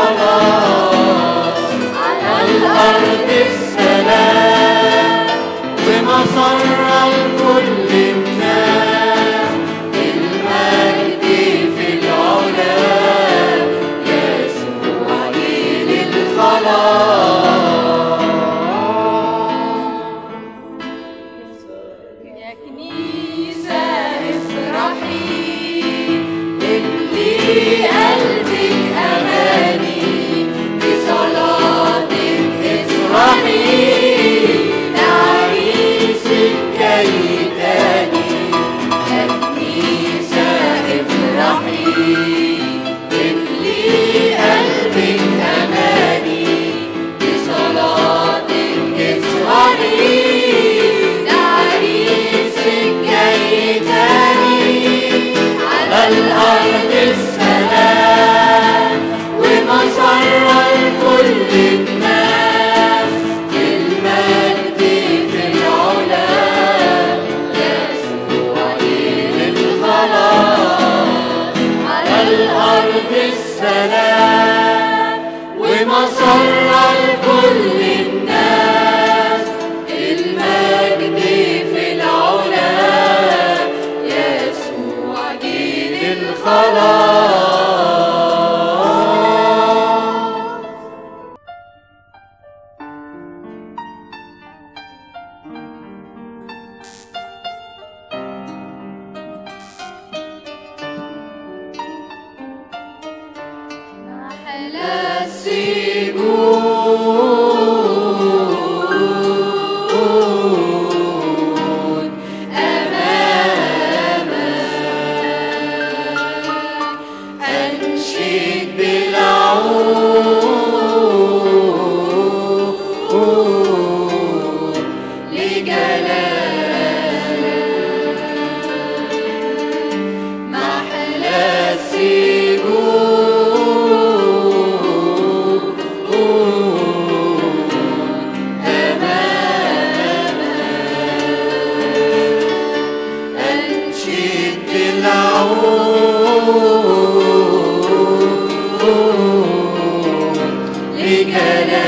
الخلاص، على الأرض السلام ومسرة لكل الناس، المجد في العلا يسوع جيل الخلاص. يا كنيسة افرحي، املي قلبك أماني، بصلاتك افرحي، لعريسك جاي تاني. يا كنيسة افرحي، املي قلبك أماني، بصلاتك اسهري، لعريسك جاي تاني. على الأرض السلام ومسرة لكل الناس، المجد في العلا يسوع جيل الخلاص. على الأرض السلام ومسرة لكل الناس، المجد في العلا يسوع جيل الخلاص. محلى السجود أمامك، أنشد بالعود لجلالك. محلى السجود أمامك، أنشد بالعود لجلالك.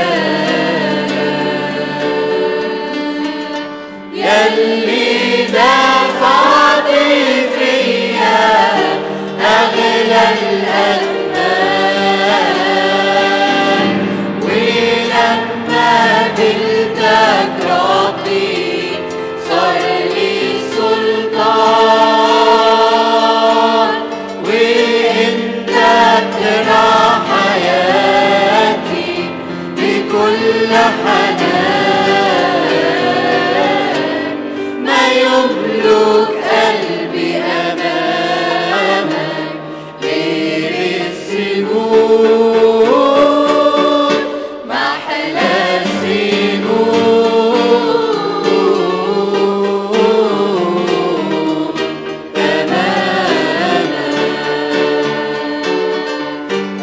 يلي دفعت فيا أغلى الأثمان، ولما قبلتك ربي صار لي سلطان، وانت بترعى حياتي بكل حنان، ما يملك قلبي أمامك غير السجود. محلى السجود أمامك،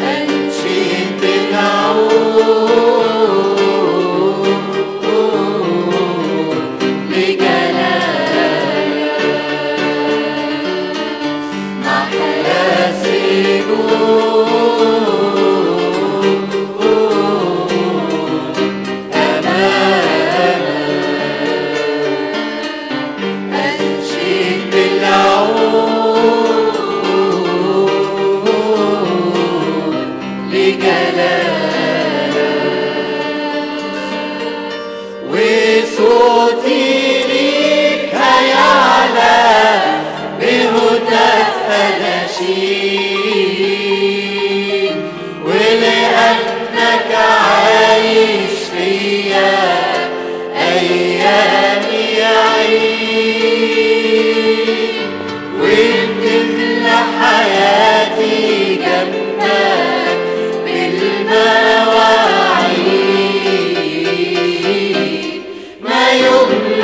أنشد بالعود لجلالك. محلى السجود أمامك، أنشد بالعود لجلالك. وصوتي ليك هيعلى بهتاف أناشيد، ولأنك عايش فيا أيامي عيد، وبتملى حياتي جنبك بالمواعيد، ما يملك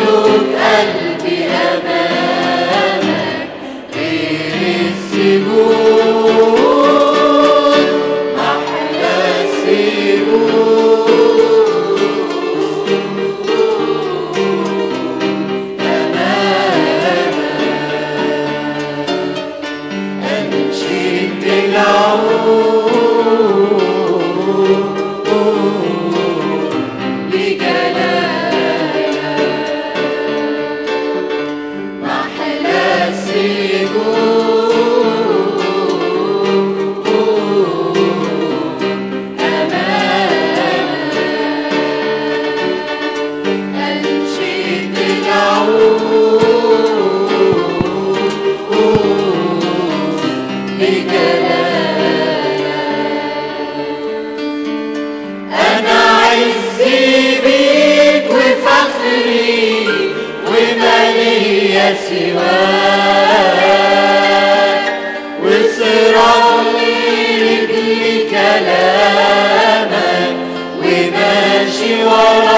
كلامك وماشي وراك،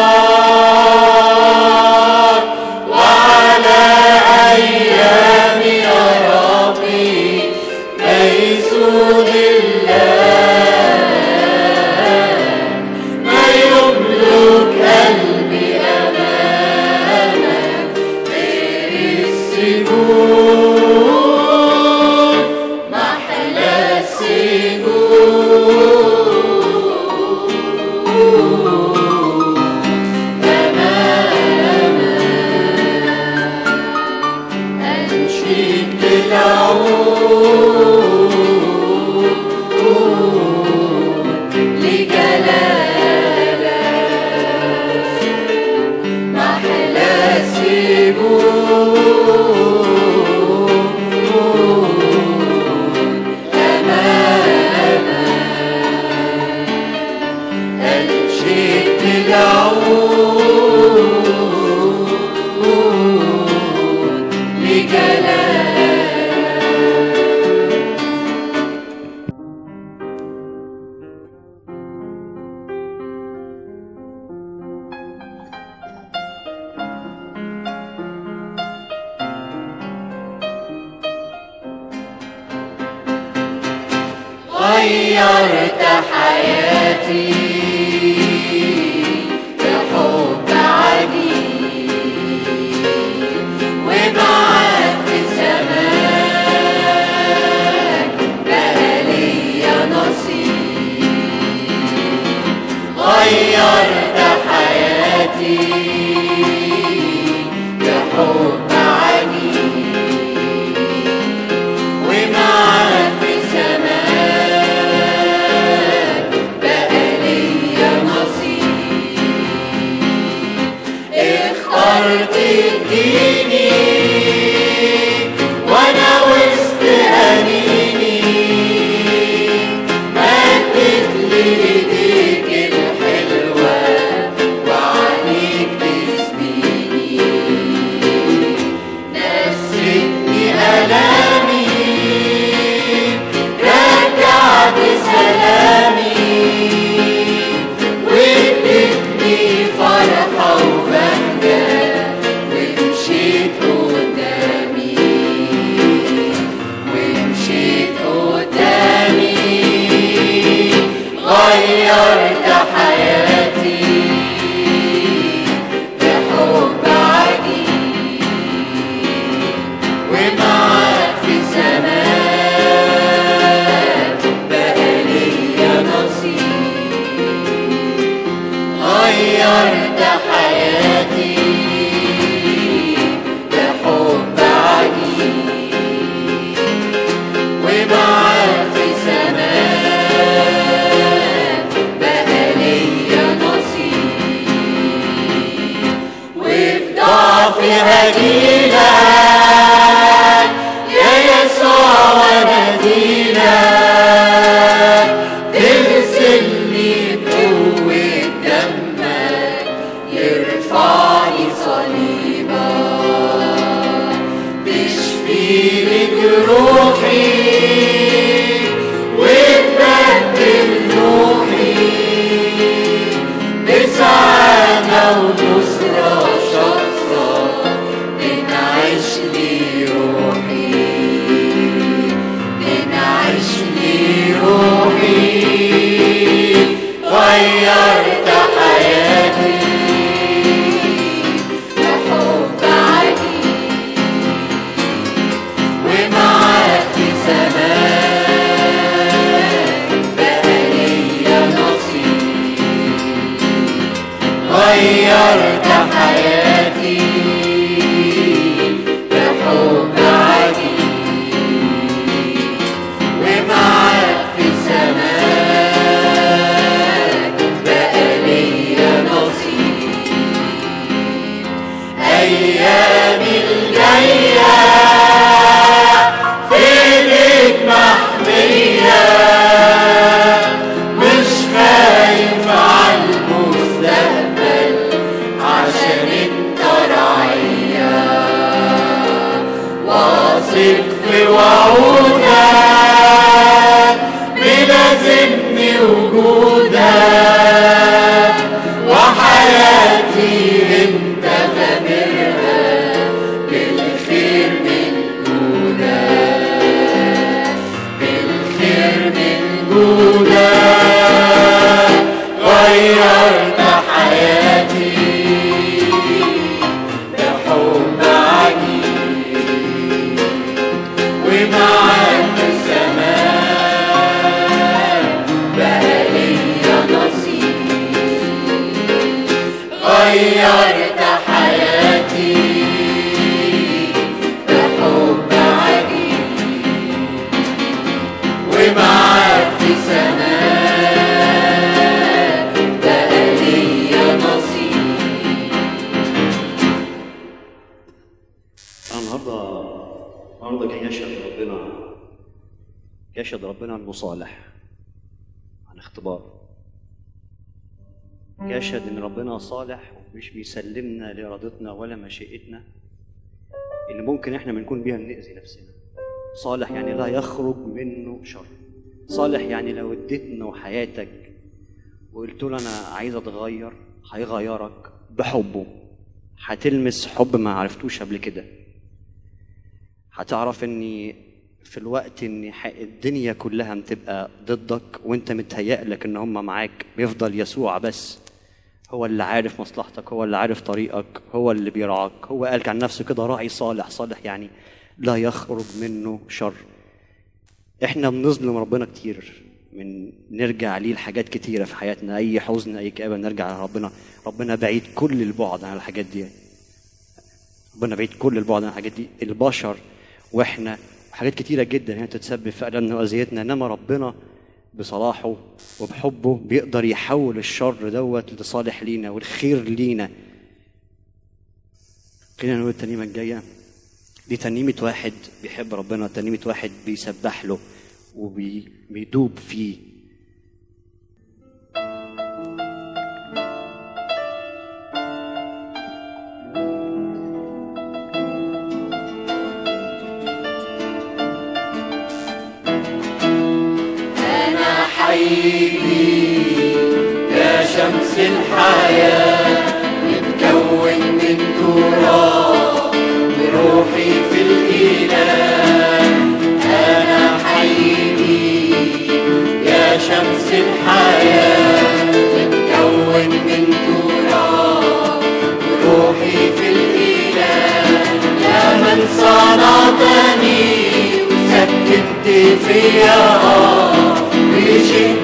وعلى أيامي يا ربي ميسود ما يملك قلبي أمامك غير السجود، محلى السجود أمامك أنشد بالعود لجلالك، محلى السجود أمامك أنشد بالعود لجلالك. غيرت حياتي بحب عجيب، ومعاك في سماك بقى ليا نصيب. غيرت حياتي بحب عجيب، ومعاك في سماك بقى ليا نصيب. اخترت تجيني وانا وسط انيني، مدت لي ايديك الحلوه وعليك تسبيني، نسيتني الامي رجعت سلامي، وادتني فرحه وبهجه ومشيت قدامي، ومشيت قدامي. غيرت حياتي بحب عجيب، ومعاك في سماك بقى ليا نصيب. غيرت حياتي بحب عجيب، ومعاك في سماك بقى ليا نصيب. وفي ضعفي هجيلك يا يسوع واناديلك، تغسلني بقوة دمك يرفعني صليبك، تشفيني جروحي وتبدل نوحي، بسعادة ونصرة شخصة تنعش لي روحي، تنعش لي روحي. غيرت حياتي بحب عجيب، ومعاك في سماك بقى ليا نصيب. غيرت حياتي بحب عجيب، ومعاك في سماك بقى ليا نصيب. أيامي الجاية في ايديك محمية، مش خايف على المستقبل عشان انت رعية، واثق في وعودك ملازمني وجودك، وحياتي انت غامرها بالخير من جودك، بالخير من جودك. غيرت حياتي بحب عجيب، ومعاك في السماء بقى ليا نصيب. غيرت حياتي بحب عجيب، ومعاك في السماء بقى ليا نصيب. أنا النهارده جاي يشهد ربنا إنه صالح عن اختبار. يشهد إن ربنا صالح ومش بيسلمنا لإرادتنا ولا مشيئتنا اللي ممكن إحنا بنكون بيها نأذي نفسنا. صالح يعني لا يخرج منه شر. صالح يعني لو اديتنا حياتك وقلت له أنا عايز أتغير، هيغيرك بحبه. هتلمس حب ما عرفتوش قبل كده. هتعرف إني في الوقت إن الدنيا كلها بتبقى ضدك وإنت متهيألك إن هم معاك، بيفضل يسوع بس هو اللي عارف مصلحتك، هو اللي عارف طريقك، هو اللي بيرعاك. هو قال عن نفسه كده راعي صالح. صالح يعني لا يخرج منه شر. إحنا بنظلم ربنا كتير، من نرجع ليه الحاجات كتيرة في حياتنا، أي حزن أي كآبة نرجع لربنا. ربنا بعيد كل البعد عن الحاجات دي. ربنا بعيد كل البعد عن الحاجات دي. البشر وإحنا حاجات كتيرة جدا هي تتسبب في ألمنا وأذيتنا، إنما ربنا بصلاحه وبحبه بيقدر يحول الشر دوت لصالح لينا والخير لينا. خلينا نقول الترنيمة الجاية دي ترنيمة واحد بيحب ربنا، ترنيمة واحد بيسبح له وبيدوب فيه. يا شمس الحياة متكون من تراب وروحي في الإله. أنا حيدي يا شمس الحياة متكون من تراب وروحي في الإله. يا من صنعتني وسكنت فيا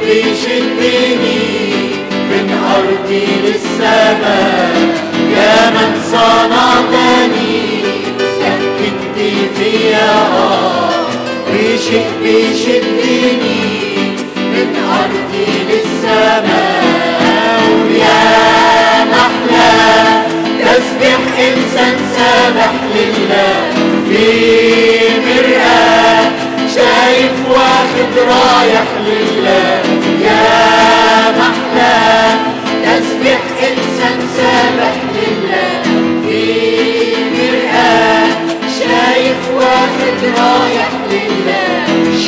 بيشدني من أرضي للسماء. يا من صنعتني سكنت فيا بيشدني من أرضي للسماء. ويا محلى تسبح إنسان سابح لله في مرآة شايف واحد رايح لله. يا محلى تسبح إنسان سابح لله في مرآة شايف واحد رايح لله.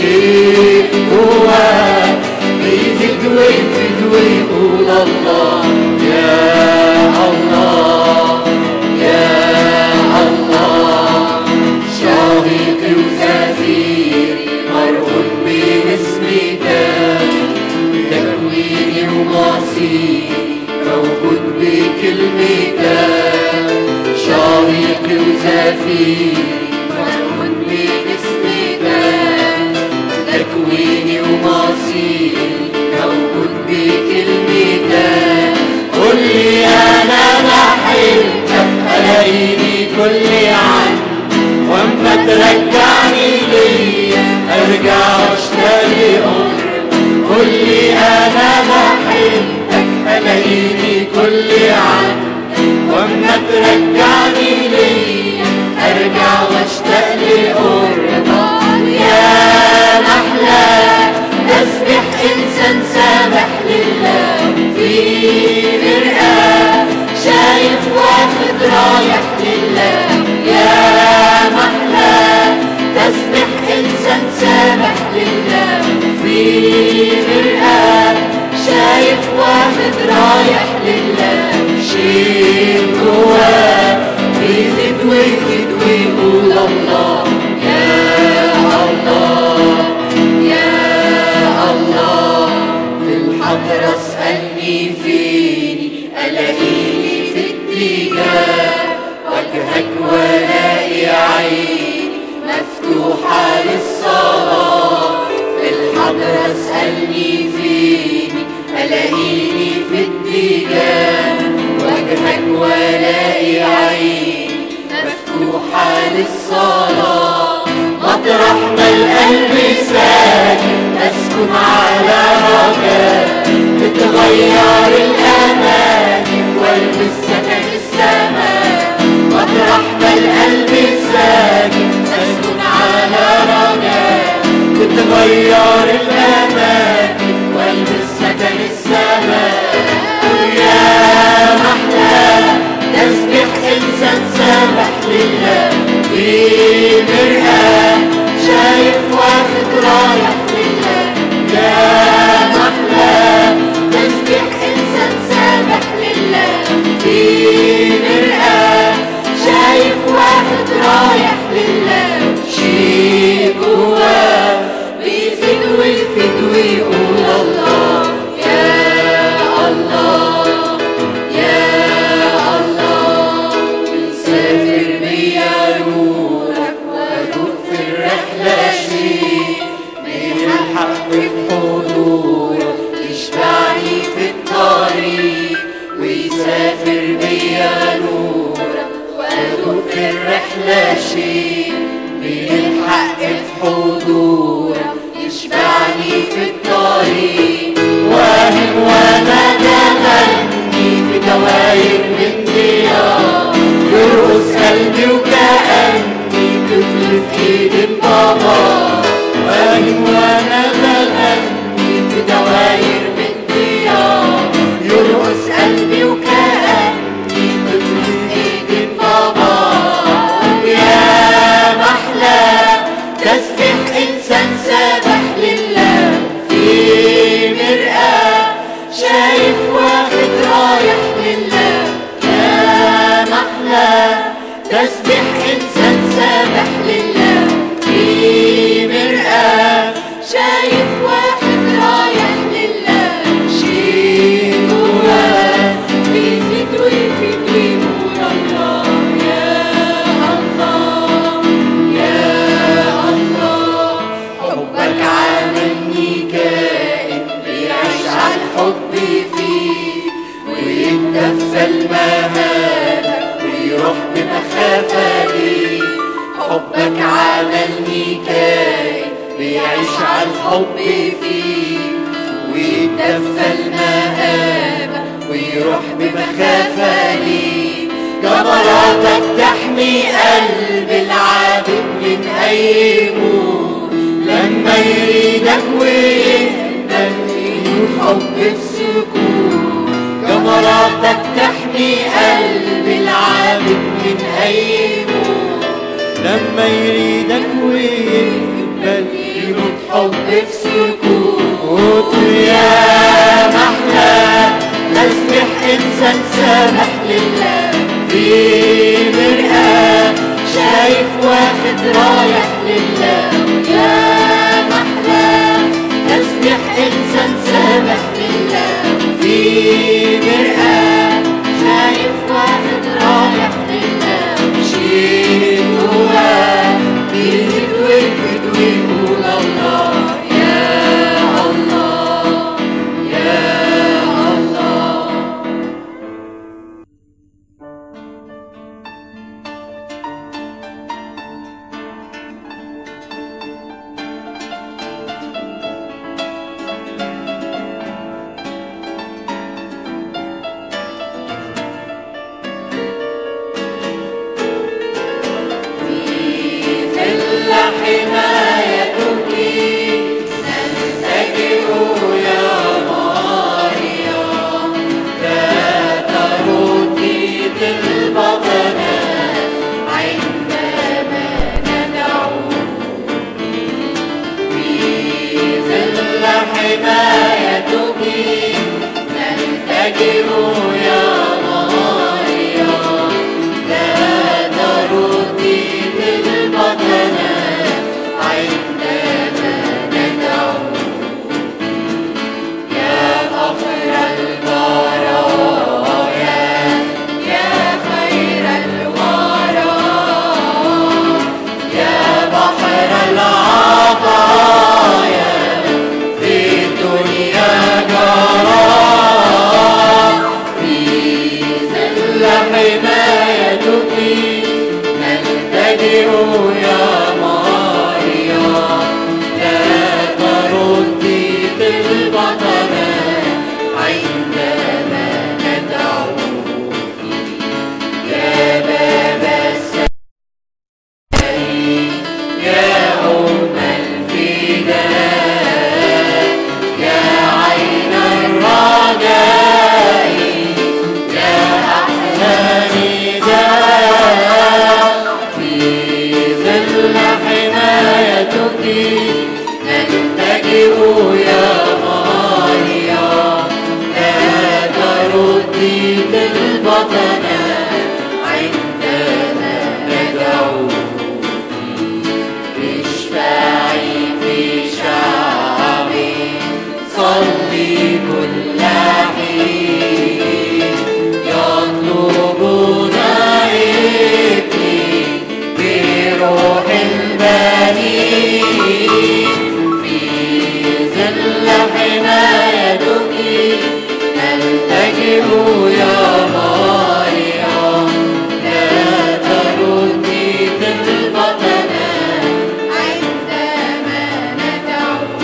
شيء جواه بيزيد ويفيد ويقول الله يا الله يا الله. شهيقي وزفيري مرهون باسمك، تكويني ومصيري موجود بكلمتك. شهيقي وزفيري مرهون باسمك، تكويني ومصيري موجود بكلمتك. قل لي أنا بحبك ألاقيني كل عنك، واما ترجعني ليا ارجع واشتاق لقربك. قل لي انا بحبك الاقيني كل عنك، واما ترجعني ليا ارجع واشتاق لقربك. يا محلى تسبح انسان سامح لله في مرآة شايف واحد رايح لله. يا محلى تسبح إنسان سامح لله في مرآة حاضر اسألني فيني الاقيني في اتجاه وجهك والاقي عيني مفتوحة للصلاة. في الحضر اسألني فيني الاقيني في اتجاه وجهك والاقي عيني مفتوحة للصلاة. مطرح ما القلب ساكن أسكن على رجاء تتغير الأماكن والبس سكن السماء. مطرح ما القلب ساكن أسكن على رجاء تتغير الأماكن والبس سكن السماء. يا محلى تسبح إنسان سابح لله في مرآة شايف واخد رايح لله. يا محلى تسبح إنسان سابح لله في مرآة شايف واخد رايح لله. شيء جواه بيزيد ويفيد ويقول الله يا الله يا الله. بنسافر بيا نورك وادوب في الرحلة شيء من الحق في حضورك يشبعني في الطريق. ويسافر بيا نورك وادوب في الرحلة شيء من الحق في حضورك يشبعني في الطريق. واهم وانا تغني في دواير من ديار يرقص قلبي وكأني طفل في ايد بابا. واهم وانا بغني في دواير من ديار يرقص قلبي وكأني طفل في ايد بابا. يا محلى تسبح إنسان سابح لله في مرآة شايف واخد رايح لله. يا محلى تسبح إنسان سابح لله في مرآة شايف واخد رايح لله. شيء جواه بيزيد ويفيد ويقول الله يا الله يا الله. حبك عاملني كائن بيعيش عالحب فيه ويتدفى المهابة ويروح بمخافة ليه. حبك عملني كائن بيعيش عالحب فيه ويتدفى المهابة ويروح بمخافة ليه. جمراتك تحمي قلب العابد من أي موت لما يريدك ويقبل يموت حب في سكوت. جمراتك تحمي قلب العابد من أي موت لما يريدك ويقبل يموت حب في سكوت. يا محلى تسبح إنسان سامح لله في مرآة شايف واخد رايح لله. يا محلى تسبح إنسان سامح لله في مرآة شايف واخد رايح لله. شيء جواه بيزيد ويفيد ويقول الله يا الله يا طلبتنا عندما ندعوك اشفعي في شعبي صلي كل حين يطلبون ابني بروح البنين في ظل حمايتك نلتجئ يا مريم لا تردي طلبتنا عندما ندعوك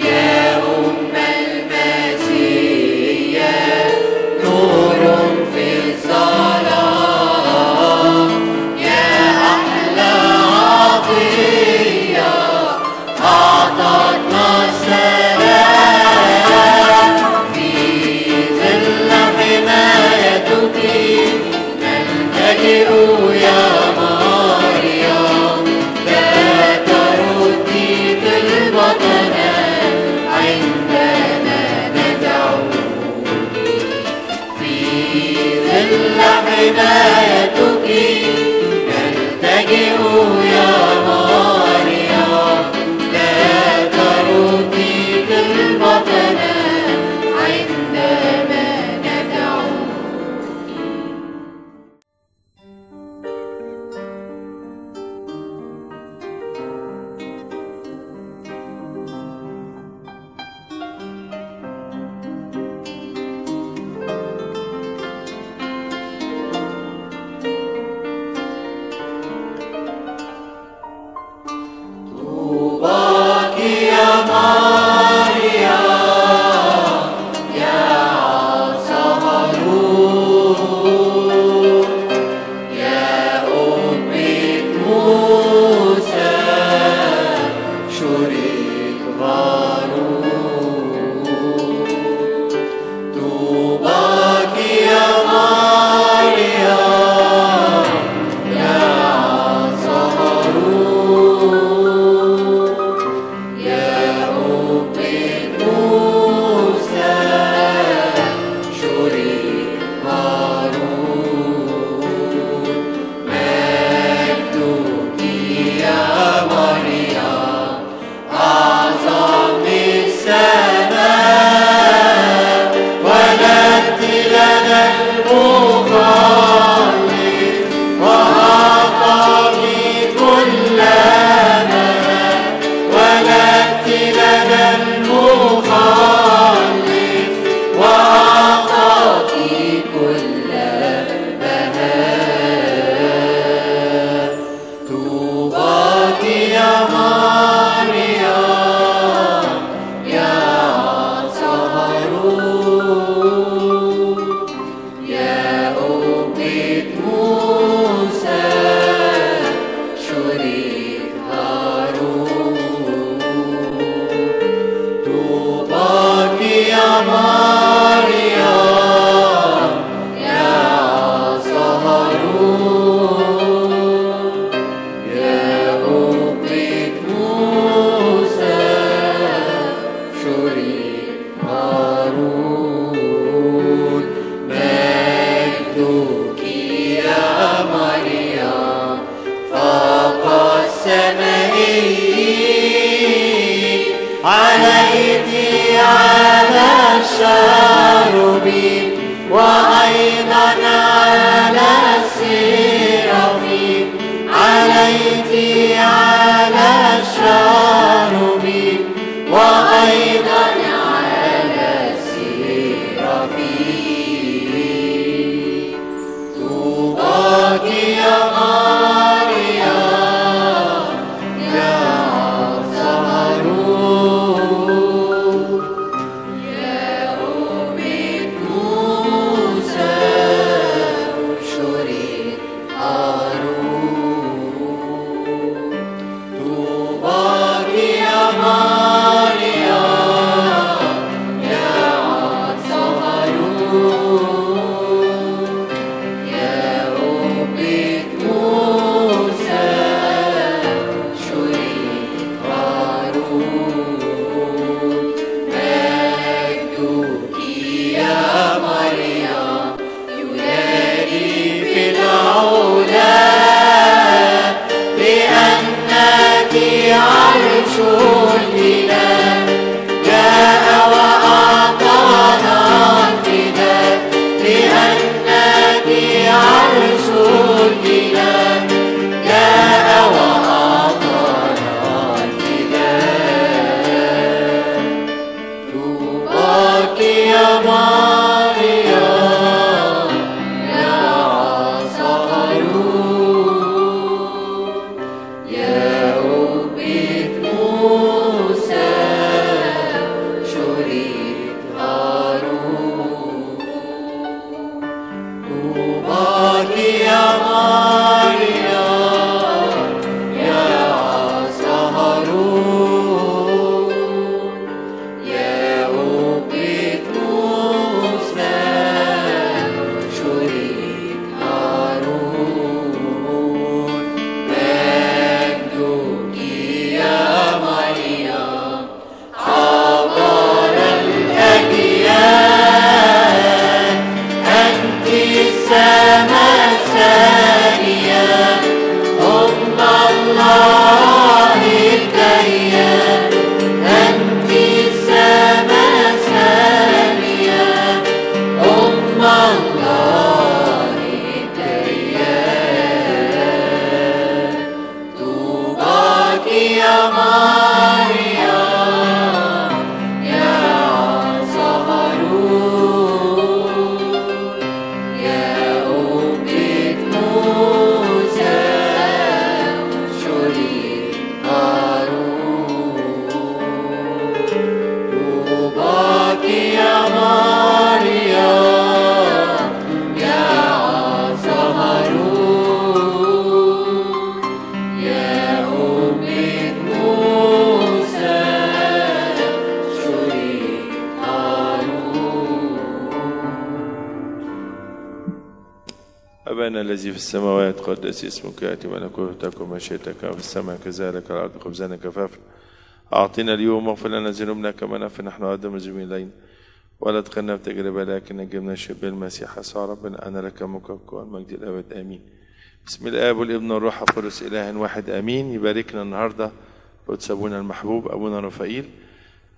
يا أم المسيح نور في الظلام يا أحلى عطية أعطتنا السلام في ظل حمايتك نلتجئ يا مريم لا تردي طلبتنا عندما ندعوك في ظل حمايتك نلتجئ يا مريم لا تردي طلبتنا عندما ندعوك طوباك يا مريم يا صهرون يا أمة موسى شريك هارون طوباك يا مريم يا صهرون يا أمة موسى شريك هارون مجدك يا مريم أعظم من السماء ولدت لنا المخلص وأعطاني كل ولدت لنا المخلص وأعطاك كل بهاء طوباك يا مريم يا صهرون يا أمة موسى شريك هارون طوباك يا مريم يا صهرون يا أمة موسى شريك هارون مجدك يا مريم فوق السماء عليك على الشاربين وأيضا على السرافين عليك على الشاربين وأيضا على السرافين طوباك يا مريم يا صهرون يا أمة موسى شريك هارون طوباك أبانا الذي في السماوات قدس اسمك، يأتي ملكوتك ومشيئتك في السماء كذلك على الأرض. خبزنا كفافنا أعطينا اليوم، واغفر لنا ذنوبنا كما نغفر نحن أيضا المذنبين إلينا، ولا تدخلنا في تجربة لكن نجنا الشر بالمسيح يسوع ربنا. أنا لك الملك والمجد الأبد آمين. بسم الآب والابن والروح القدس إله واحد آمين. يباركنا النهارده قدس أبونا المحبوب أبونا رفائيل.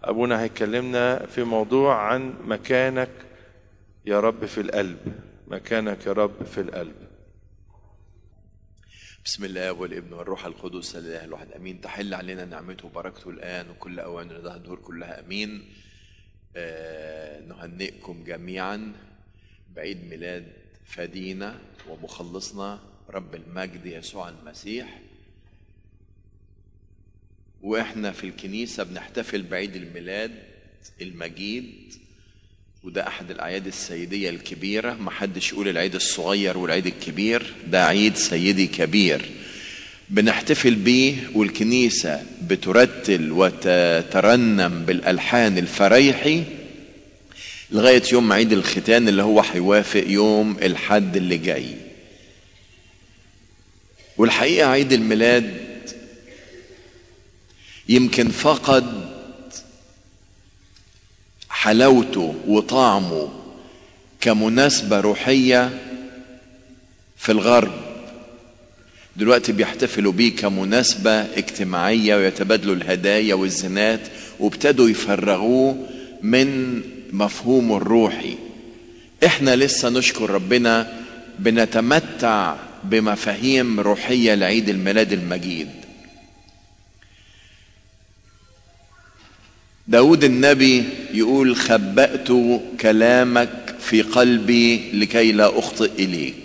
أبونا هيكلمنا في موضوع عن مكانك يا رب في القلب. مكانك يا رب في القلب. بسم الله والابن والروح القدس الاله الواحد امين. تحل علينا نعمته وبركته الان وكل اوان رضاه الدهور كلها امين. نهنئكم جميعا بعيد ميلاد فدينا ومخلصنا رب المجد يسوع المسيح. واحنا في الكنيسه بنحتفل بعيد الميلاد المجيد، وده احد الاعياد السيديه الكبيره. ما حدش يقول العيد الصغير والعيد الكبير، ده عيد سيدي كبير بنحتفل بيه، والكنيسه بترتل وتترنم بالالحان الفريحي لغايه يوم عيد الختان اللي هو هيوافق يوم الحد اللي جاي. والحقيقه عيد الميلاد يمكن فقد حلاوته وطعمه كمناسبة روحية في الغرب. دلوقتي بيحتفلوا بيه كمناسبة اجتماعية ويتبادلوا الهدايا والزينات، وابتدوا يفرغوه من مفهومه الروحي. احنا لسه نشكر ربنا بنتمتع بمفاهيم روحية لعيد الميلاد المجيد. داود النبي يقول خبأت كلامك في قلبي لكي لا أخطئ إليك.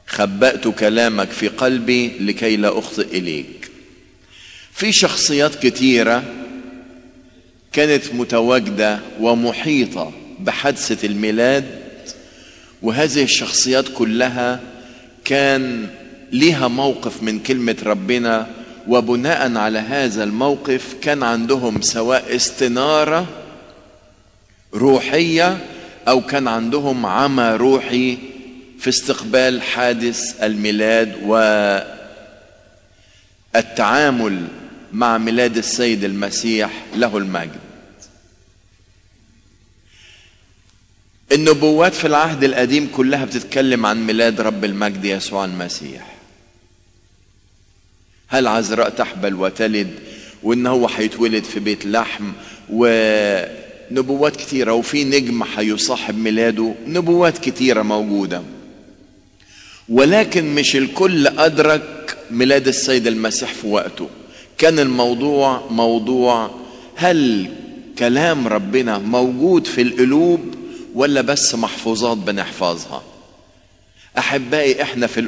خبأت كلامك في قلبي لكي لا أخطئ إليك. في شخصيات كتيرة كانت متواجدة ومحيطة بحادثة الميلاد، وهذه الشخصيات كلها كان لها موقف من كلمة ربنا، وبناء على هذا الموقف كان عندهم سواء استنارة روحية أو كان عندهم عمى روحي في استقبال حادث الميلاد والتعامل مع ميلاد السيد المسيح له المجد. النبوات في العهد القديم كلها بتتكلم عن ميلاد رب المجد يسوع المسيح. هل عذراء تحبل وتلد، وان هو هيتولد في بيت لحم، ونبوات كتيرة، وفي نجم هيصاحب ميلاده. نبوات كتيرة موجودة، ولكن مش الكل أدرك ميلاد السيد المسيح في وقته. كان الموضوع موضوع هل كلام ربنا موجود في القلوب ولا بس محفوظات بنحفظها. أحبائي احنا في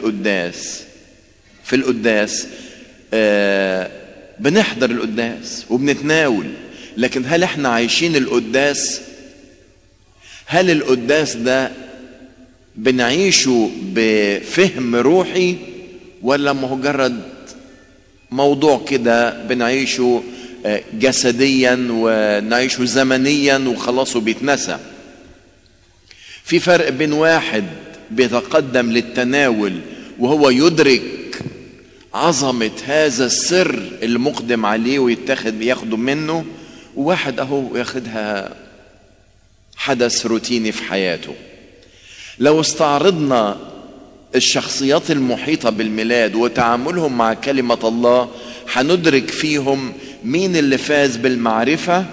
القداس بنحضر القداس وبنتناول، لكن هل احنا عايشين القداس؟ هل القداس ده بنعيشه بفهم روحي ولا مجرد موضوع كده بنعيشه جسديا ونعيشه زمنيا وخلاص وبيتنسى؟ في فرق بين واحد بيتقدم للتناول وهو يدرك عظمة هذا السر اللي مقدم عليه ياخده منه، وواحد اهو ياخدها حدث روتيني في حياته. لو استعرضنا الشخصيات المحيطة بالميلاد وتعاملهم مع كلمة الله هندرك فيهم مين اللي فاز بالمعرفة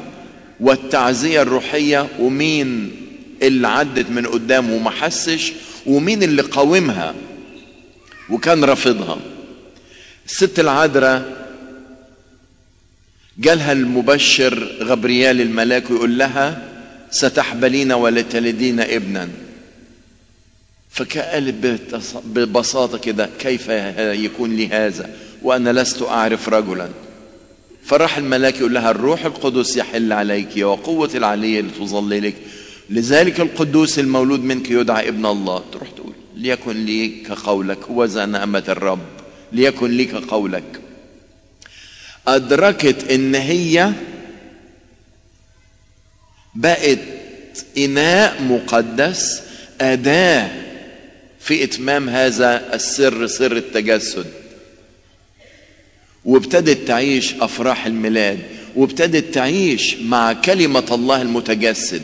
والتعزية الروحية، ومين اللي عدت من قدامه وما حسش، ومين اللي قاومها وكان رافضها. الست العذراء جالها المبشر غبريال الملاك ويقول لها ستحبلين ولتلدين ابنا، فقالت ببساطة كده كيف يكون لي هذا وأنا لست أعرف رجلا؟ فراح الملاك يقول لها الروح القدس يحل عليك وقوة العلي لتظللك، لذلك القدوس المولود منك يدعى ابن الله. تروح تقول ليكن لي كقولك، هو ذا نعمة الرب، ليكن لي كقولك. أدركت إن هي بقت إناء مقدس، أداة في إتمام هذا السر، سر التجسد، وابتدت تعيش أفراح الميلاد، وابتدت تعيش مع كلمة الله المتجسد.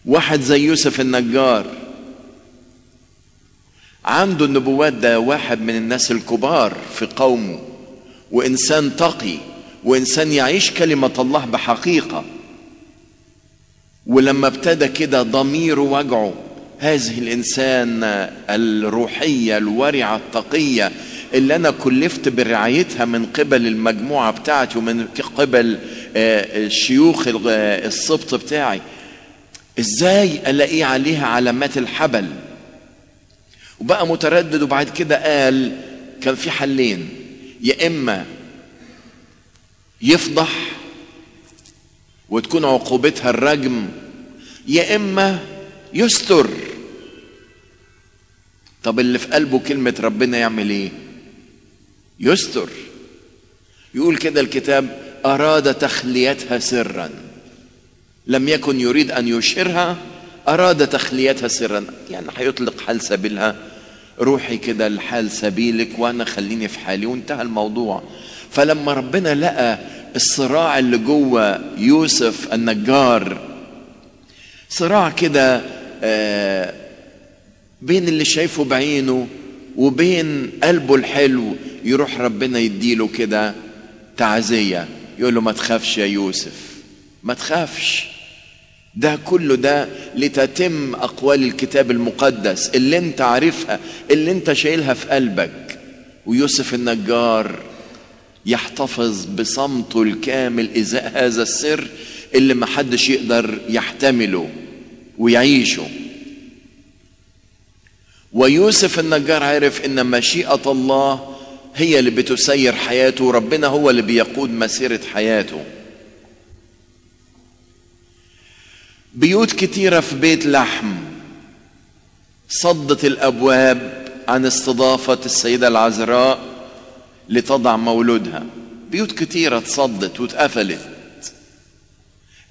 واحد زي يوسف النجار عنده النبوات، ده واحد من الناس الكبار في قومه، وإنسان تقي، وإنسان يعيش كلمة الله بحقيقة. ولما ابتدى كده ضميره وجعه، هذه الإنسان الروحية الورعة التقية اللي أنا كلفت برعايتها من قبل المجموعة بتاعتي ومن قبل الشيوخ السبط بتاعي، إزاي ألاقي عليها علامات الحبل؟ وبقى متردد. وبعد كده قال كان في حلين، يا إما يفضح وتكون عقوبتها الرجم، يا إما يستر. طب اللي في قلبه كلمة ربنا يعمل ايه؟ يستر. يقول كده الكتاب: أراد تخليتها سرا، لم يكن يريد أن يشهرها، أراد تخليتها سرا. يعني هيطلق حال سبيلها، روحي كده لحال سبيلك وأنا خليني في حالي، وانتهى الموضوع. فلما ربنا لقى الصراع اللي جوه يوسف النجار، صراع كده بين اللي شايفه بعينه وبين قلبه الحلو، يروح ربنا يديله كده تعزية، يقول له: ما تخافش يا يوسف، ما تخافش. ده كله ده لتتم أقوال الكتاب المقدس اللي انت عارفها، اللي انت شايلها في قلبك. ويوسف النجار يحتفظ بصمته الكامل إزاء هذا السر اللي ما حدش يقدر يحتمله ويعيشه. ويوسف النجار عارف إن مشيئة الله هي اللي بتسير حياته، وربنا هو اللي بيقود مسيرة حياته. بيوت كتيرة في بيت لحم صدت الأبواب عن استضافة السيدة العذراء لتضع مولودها. بيوت كتيرة تصدت واتقفلت.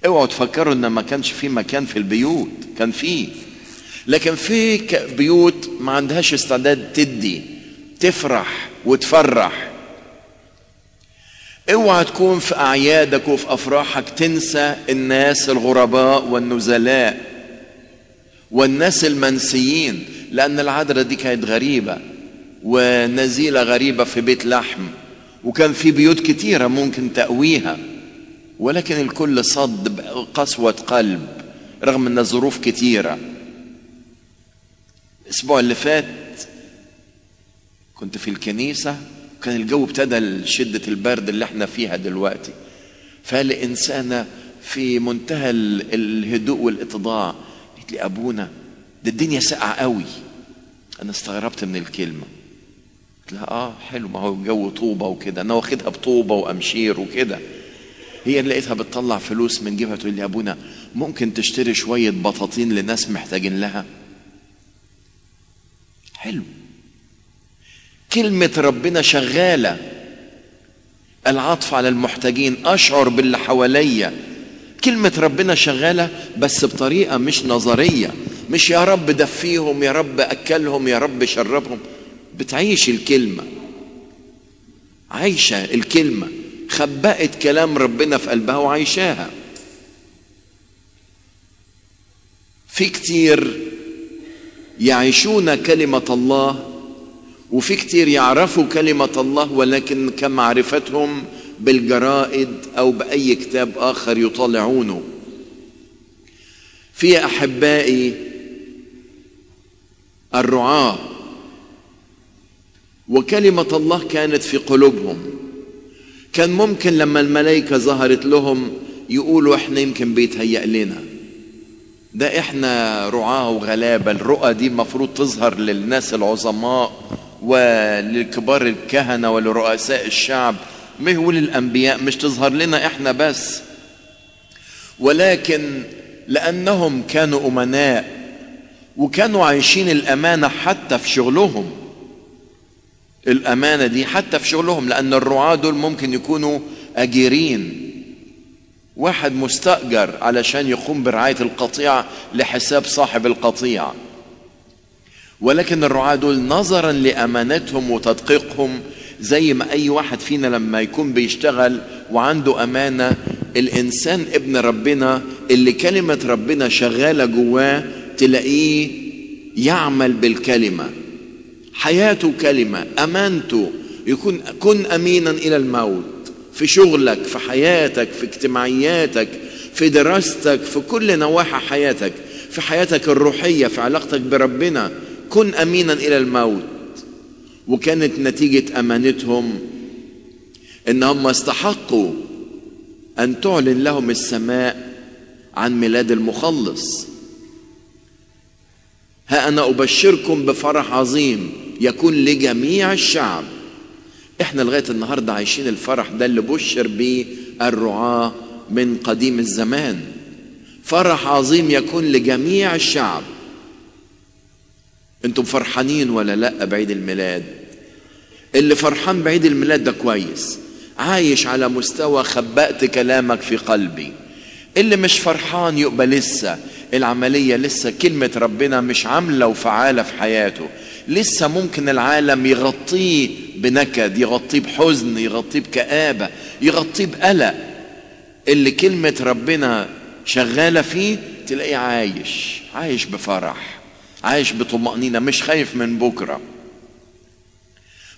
اوعوا تفكروا ان ما كانش في مكان في البيوت، كان فيه، لكن في بيوت ما عندهاش استعداد تدي، تفرح وتفرح. اوعى تكون في اعيادك وفي افراحك تنسى الناس الغرباء والنزلاء والناس المنسيين، لان العذراء دي كانت غريبة ونزيلة غريبة في بيت لحم، وكان في بيوت كتيرة ممكن تأويها، ولكن الكل صد بقسوة قلب رغم ان الظروف كتيرة. الاسبوع اللي فات كنت في الكنيسة، كان الجو ابتدى شدة البرد اللي احنا فيها دلوقتي، فالإنسانة في منتهى الهدوء والاتضاع قلت لي: أبونا ده الدنيا ساقعة قوي. أنا استغربت من الكلمة، قلت لها: حلو، ما هو جو طوبة وكده، أنا واخدها بطوبة وأمشير وكده. هي اللي لقيتها بتطلع فلوس من جيبها تقول لي: أبونا ممكن تشتري شوية بطاطين لناس محتاجين لها؟ حلو، كلمة ربنا شغالة، العطف على المحتاجين، أشعر باللي حواليا. كلمة ربنا شغالة بس بطريقة مش نظرية، مش يا رب دفيهم، يا رب أكلهم، يا رب شربهم. بتعيش الكلمة، عايشة الكلمة، خبأت كلام ربنا في قلبها وعايشاها. في كتير يعيشون كلمة الله، وفي كتير يعرفوا كلمة الله ولكن كمعرفتهم بالجرائد أو بأي كتاب آخر يطالعونه. في أحبائي الرعاة وكلمة الله كانت في قلوبهم، كان ممكن لما الملائكة ظهرت لهم يقولوا: احنا يمكن بيتهيأ لنا، ده احنا رعاة وغلابة، الرؤى دي مفروض تظهر للناس العظماء وللكبار الكهنة ولرؤساء الشعب، ما هو للأنبياء، مش تظهر لنا احنا بس. ولكن لأنهم كانوا أمناء وكانوا عايشين الأمانة حتى في شغلهم، الأمانة دي حتى في شغلهم، لأن الرعاة دول ممكن يكونوا أجيرين، واحد مستأجر علشان يقوم برعاية القطيع لحساب صاحب القطيع، ولكن الرعاة دول نظرا لأمانتهم وتدقيقهم، زي ما أي واحد فينا لما يكون بيشتغل وعنده أمانة، الإنسان ابن ربنا اللي كلمة ربنا شغالة جواه تلاقيه يعمل بالكلمة، حياته كلمة، أمانته يكون كن أمينا إلى الموت، في شغلك، في حياتك، في اجتماعياتك، في دراستك، في كل نواحي حياتك، في حياتك الروحية، في علاقتك بربنا، كن أمينا إلى الموت. وكانت نتيجة أمانتهم إنهم استحقوا أن تعلن لهم السماء عن ميلاد المخلص. ها أنا أبشركم بفرح عظيم يكون لجميع الشعب. إحنا لغاية النهاردة عايشين الفرح ده اللي بشر به الرعاة من قديم الزمان. فرح عظيم يكون لجميع الشعب. انتم فرحانين ولا لا بعيد الميلاد؟ اللي فرحان بعيد الميلاد ده كويس، عايش على مستوى خبأت كلامك في قلبي. اللي مش فرحان يبقى لسه العملية، لسه كلمة ربنا مش عاملة وفعالة في حياته، لسه ممكن العالم يغطيه بنكد، يغطيه بحزن، يغطيه بكآبة، يغطيه بقلق. اللي كلمة ربنا شغالة فيه تلاقيه عايش بفرح، عايش بطمأنينة، مش خايف من بكرة،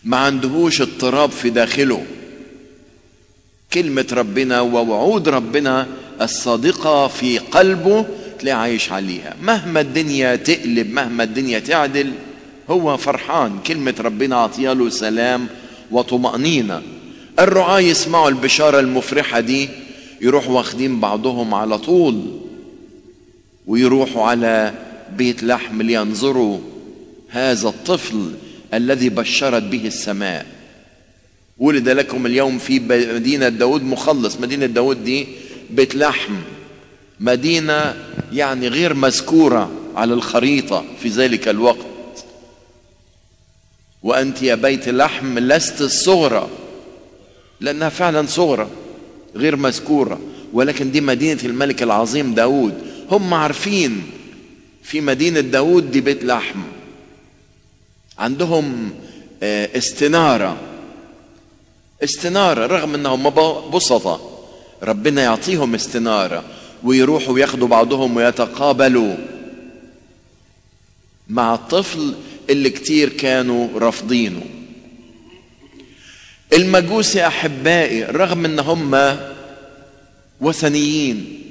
ما عندهوش اضطراب في داخله. كلمة ربنا ووعود ربنا الصادقة في قلبه تلاقيه عايش عليها، مهما الدنيا تقلب، مهما الدنيا تعدل، هو فرحان. كلمة ربنا عطياله سلام وطمأنينة. الرعاة يسمعوا البشارة المفرحة دي، يروحوا واخدين بعضهم على طول ويروحوا على بيت لحم لينظروا هذا الطفل الذي بشرت به السماء. ولد لكم اليوم في مدينة داود مخلص. مدينة داود دي بيت لحم، مدينة يعني غير مذكورة على الخريطة في ذلك الوقت. وأنت يا بيت لحم لست الصغرى، لأنها فعلا صغرى غير مذكورة، ولكن دي مدينة الملك العظيم داود. هم عارفين في مدينة داود دي بيت لحم، عندهم استنارة رغم انهم بسطة، ربنا يعطيهم استنارة ويروحوا ياخدوا بعضهم ويتقابلوا مع الطفل اللي كتير كانوا رافضينه. المجوس يا أحبائي رغم ان هم وثنيين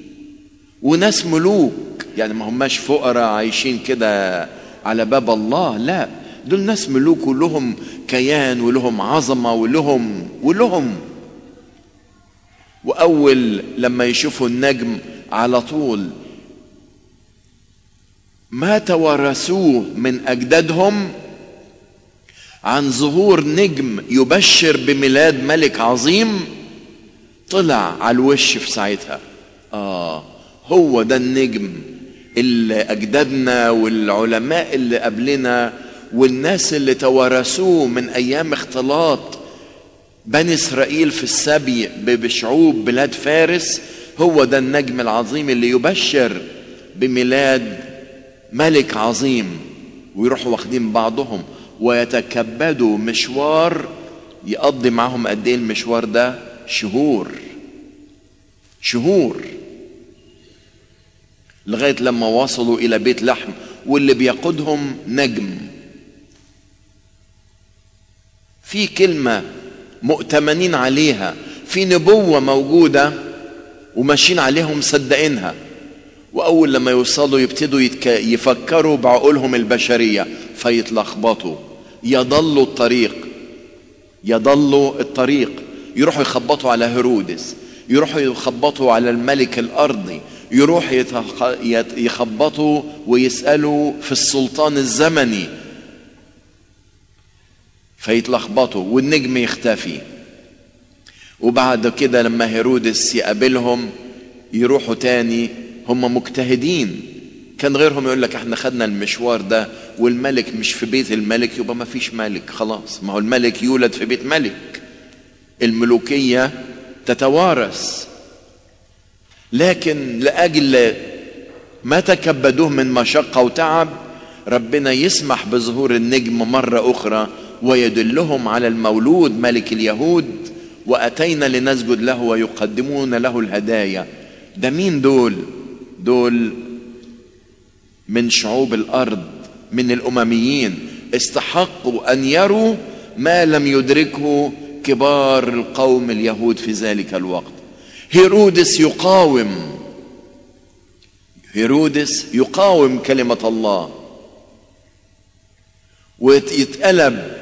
وناس ملوك، يعني ما هماش فقراء عايشين كده على باب الله، لا، دول ناس ملوك ولهم كيان ولهم عظمة ولهم. وأول لما يشوفوا النجم على طول ما توارثوه من أجدادهم عن ظهور نجم يبشر بميلاد ملك عظيم، طلع على الوش في ساعتها. هو ده النجم اللي أجدادنا والعلماء اللي قبلنا والناس اللي توارثوه من أيام اختلاط بني إسرائيل في السبي بشعوب بلاد فارس، هو ده النجم العظيم اللي يبشر بميلاد ملك عظيم. ويروحوا واخدين بعضهم ويتكبدوا مشوار يقضي معهم قد ايه المشوار ده؟ شهور لغاية لما وصلوا إلى بيت لحم، واللي بيقودهم نجم. في كلمة مؤتمنين عليها، في نبوة موجودة وماشيين عليها ومصدقينها. وأول لما يوصلوا يبتدوا يفكروا بعقولهم البشرية فيتلخبطوا، يضلوا الطريق، يروحوا يخبطوا على هيرودس، يروحوا يخبطوا على الملك الأرضي، يروحوا يخبطوا ويسألوا في السلطان الزمني، فيتلخبطوا والنجم يختفي. وبعد كده لما هيرودس يقابلهم يروحوا تاني، هم مجتهدين، كان غيرهم يقول لك احنا خدنا المشوار ده والملك مش في بيت الملك، يبقى ما فيش ملك خلاص، ما هو الملك يولد في بيت ملك، الملوكية تتوارث. لكن لأجل ما تكبدوه من مشقة وتعب ربنا يسمح بظهور النجم مرة أخرى ويدلهم على المولود ملك اليهود، وأتينا لنسجد له ويقدمون له الهدايا. ده مين دول؟ دول من شعوب الأرض، من الأمميين، استحقوا أن يروا ما لم يدركه كبار القوم اليهود في ذلك الوقت. هيرودس يقاوم كلمة الله، ويتقلب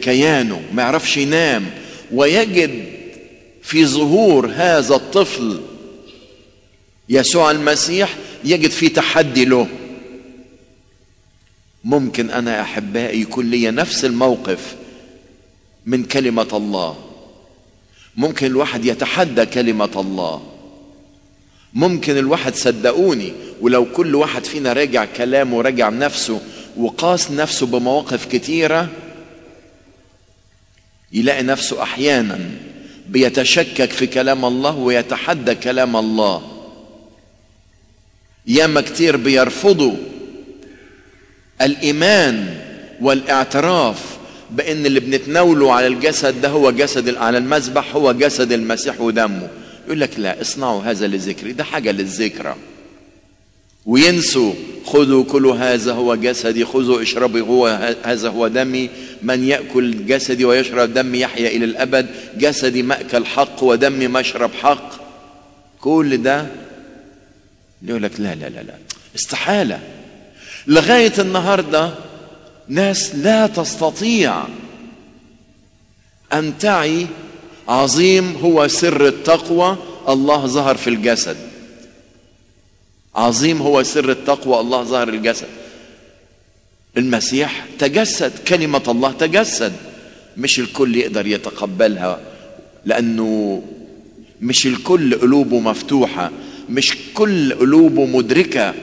كيانه، ما يعرفش ينام، ويجد في ظهور هذا الطفل يسوع المسيح يجد في تحدي له. ممكن أنا أحبائي يكون لي نفس الموقف من كلمة الله. ممكن الواحد يتحدى كلمة الله. ممكن الواحد، صدقوني، ولو كل واحد فينا راجع كلامه وراجع نفسه وقاس نفسه بمواقف كتيرة، يلاقي نفسه أحيانا بيتشكك في كلام الله ويتحدى كلام الله. ياما كتير بيرفضوا الإيمان والاعتراف بأن اللي بنتناوله على الجسد ده هو جسد على المذبح، هو جسد المسيح ودمه. يقول لك لا، اصنعوا هذا لذكري، ده حاجة للذكرى. وينسوا خذوا كلوا هذا هو جسدي، خذوا اشربوا هذا هو دمي، من يأكل جسدي ويشرب دمي يحيا إلى الأبد، جسدي مأكل حق ودمي مشرب حق. كل ده يقول لك لا لا لا لا، استحالة. لغاية النهاردة ناس لا تستطيع أن تعي عظيم هو سر التقوى الله ظهر في الجسد. عظيم هو سر التقوى الله ظهر الجسد. المسيح تجسد، كلمة الله تجسد. مش الكل يقدر يتقبلها، لأنه مش الكل قلوبه مفتوحة، مش كل قلوبه مدركة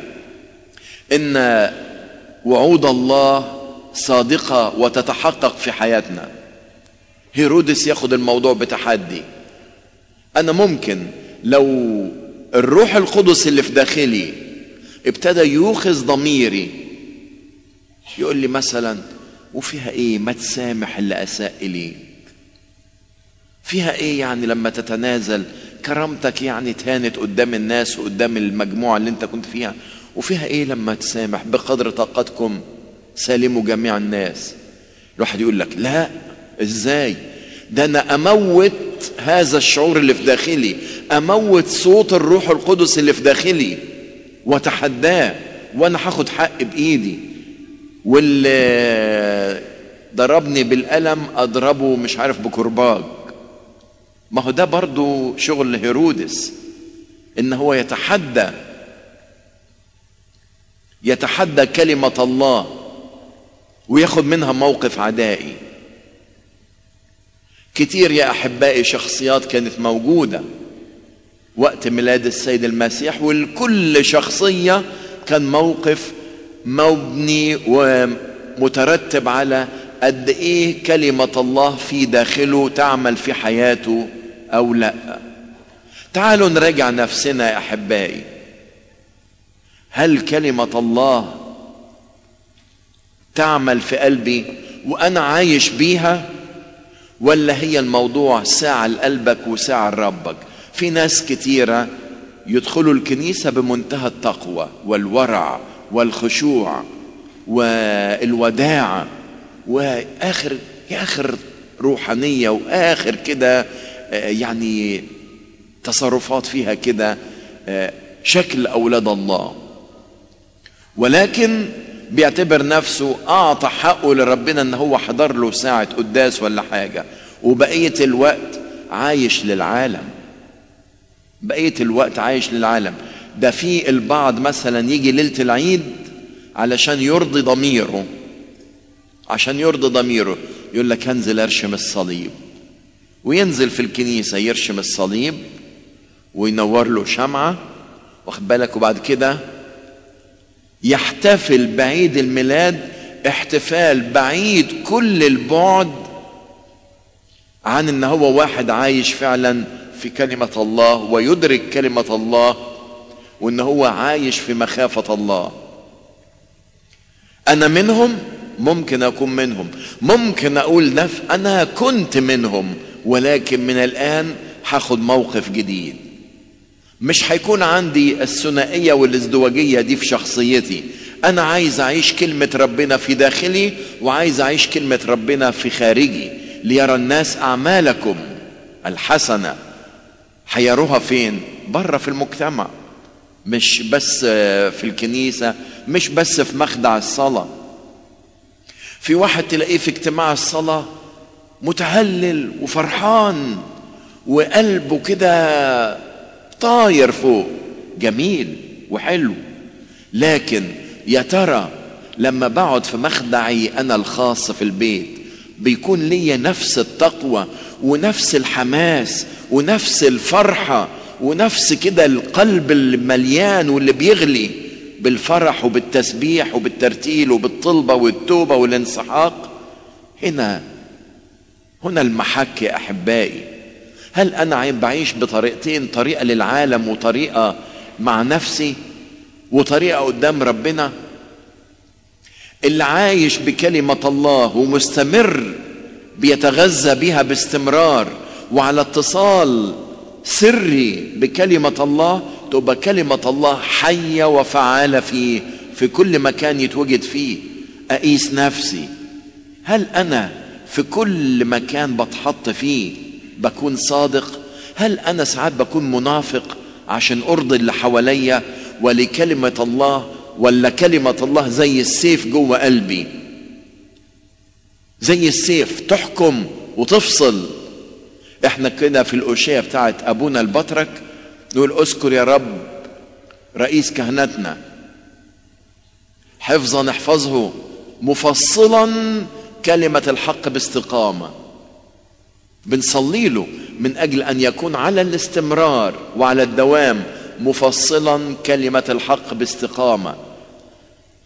إن وعود الله صادقة وتتحقق في حياتنا. هيرودس ياخد الموضوع بتحدي. أنا ممكن لو الروح القدس اللي في داخلي ابتدى يوخز ضميري، يقول لي مثلا وفيها ايه ما تسامح اللي اساء اليك؟ فيها ايه يعني لما تتنازل؟ كرامتك يعني تهانت قدام الناس وقدام المجموعة اللي انت كنت فيها. وفيها ايه لما تسامح؟ بقدر طاقتكم سالموا جميع الناس. الواحد يقول لك لا، ازاي؟ ده انا اموت هذا الشعور اللي في داخلي، اموت صوت الروح القدس اللي في داخلي وتحداه، وانا هاخد حق بايدي. واللي ضربني بالقلم اضربه مش عارف بكرباج. ما هو ده برضو شغل هيرودس، ان هو يتحدى كلمة الله وياخد منها موقف عدائي. كتير يا أحبائي شخصيات كانت موجودة وقت ميلاد السيد المسيح، والكل شخصية كان موقف مبني ومترتب على قد إيه كلمة الله في داخله تعمل في حياته أو لا. تعالوا نراجع نفسنا يا أحبائي. هل كلمة الله تعمل في قلبي وأنا عايش بيها، ولا هي الموضوع ساعة لقلبك وساعة لربك؟ في ناس كتيرة يدخلوا الكنيسة بمنتهى التقوى والورع والخشوع والوداعة وآخر روحانية وآخر كده يعني تصرفات فيها كده شكل أولاد الله، ولكن بيعتبر نفسه أعطى حقه لربنا ان هو حضر له ساعة قداس ولا حاجة، وبقية الوقت عايش للعالم. بقية الوقت عايش للعالم. ده في البعض مثلا يجي ليلة العيد علشان يرضي ضميره، يقول لك هنزل ارشم الصليب، وينزل في الكنيسة يرشم الصليب وينور له شمعة، واخد بالك، وبعد كده يحتفل بعيد الميلاد احتفال بعيد كل البعد عن ان هو واحد عايش فعلا في كلمة الله ويدرك كلمة الله، وان هو عايش في مخافة الله. أنا منهم، ممكن أكون منهم، ممكن أقول أنا كنت منهم، ولكن من الآن هاخد موقف جديد. مش هيكون عندي الثنائية والازدواجية دي في شخصيتي. أنا عايز أعيش كلمة ربنا في داخلي، وعايز أعيش كلمة ربنا في خارجي، ليرى الناس أعمالكم الحسنة. هيروها فين؟ بره في المجتمع، مش بس في الكنيسة، مش بس في مخدع الصلاة. في واحد تلاقيه في اجتماع الصلاة متهلل وفرحان وقلبه كده طاير فوق، جميل وحلو، لكن يا ترى لما بقعد في مخدعي أنا الخاص في البيت بيكون لي نفس التقوى ونفس الحماس ونفس الفرحة ونفس كده القلب المليان واللي بيغلي بالفرح وبالتسبيح وبالترتيل وبالطلبة والتوبة والانسحاق؟ هنا المحك يا أحبائي. هل أنا بعيش بطريقتين، طريقة للعالم وطريقة مع نفسي وطريقة قدام ربنا؟ اللي عايش بكلمة الله ومستمر بيتغذى بها باستمرار وعلى اتصال سري بكلمة الله، تبقى كلمة الله حية وفعالة في كل مكان يتوجد فيه. أقيس نفسي، هل أنا في كل مكان بتحط فيه بكون صادق؟ هل أنا ساعات بكون منافق عشان أرضي اللي حواليا ولكلمة الله، ولا كلمة الله زي السيف جوه قلبي، زي السيف تحكم وتفصل؟ احنا كده في الأوشية بتاعت أبونا البطرك نقول اذكر يا رب رئيس كهنتنا حفظا احفظه مفصلا كلمة الحق باستقامة. بنصلي له من أجل أن يكون على الاستمرار وعلى الدوام مفصلا كلمة الحق باستقامة.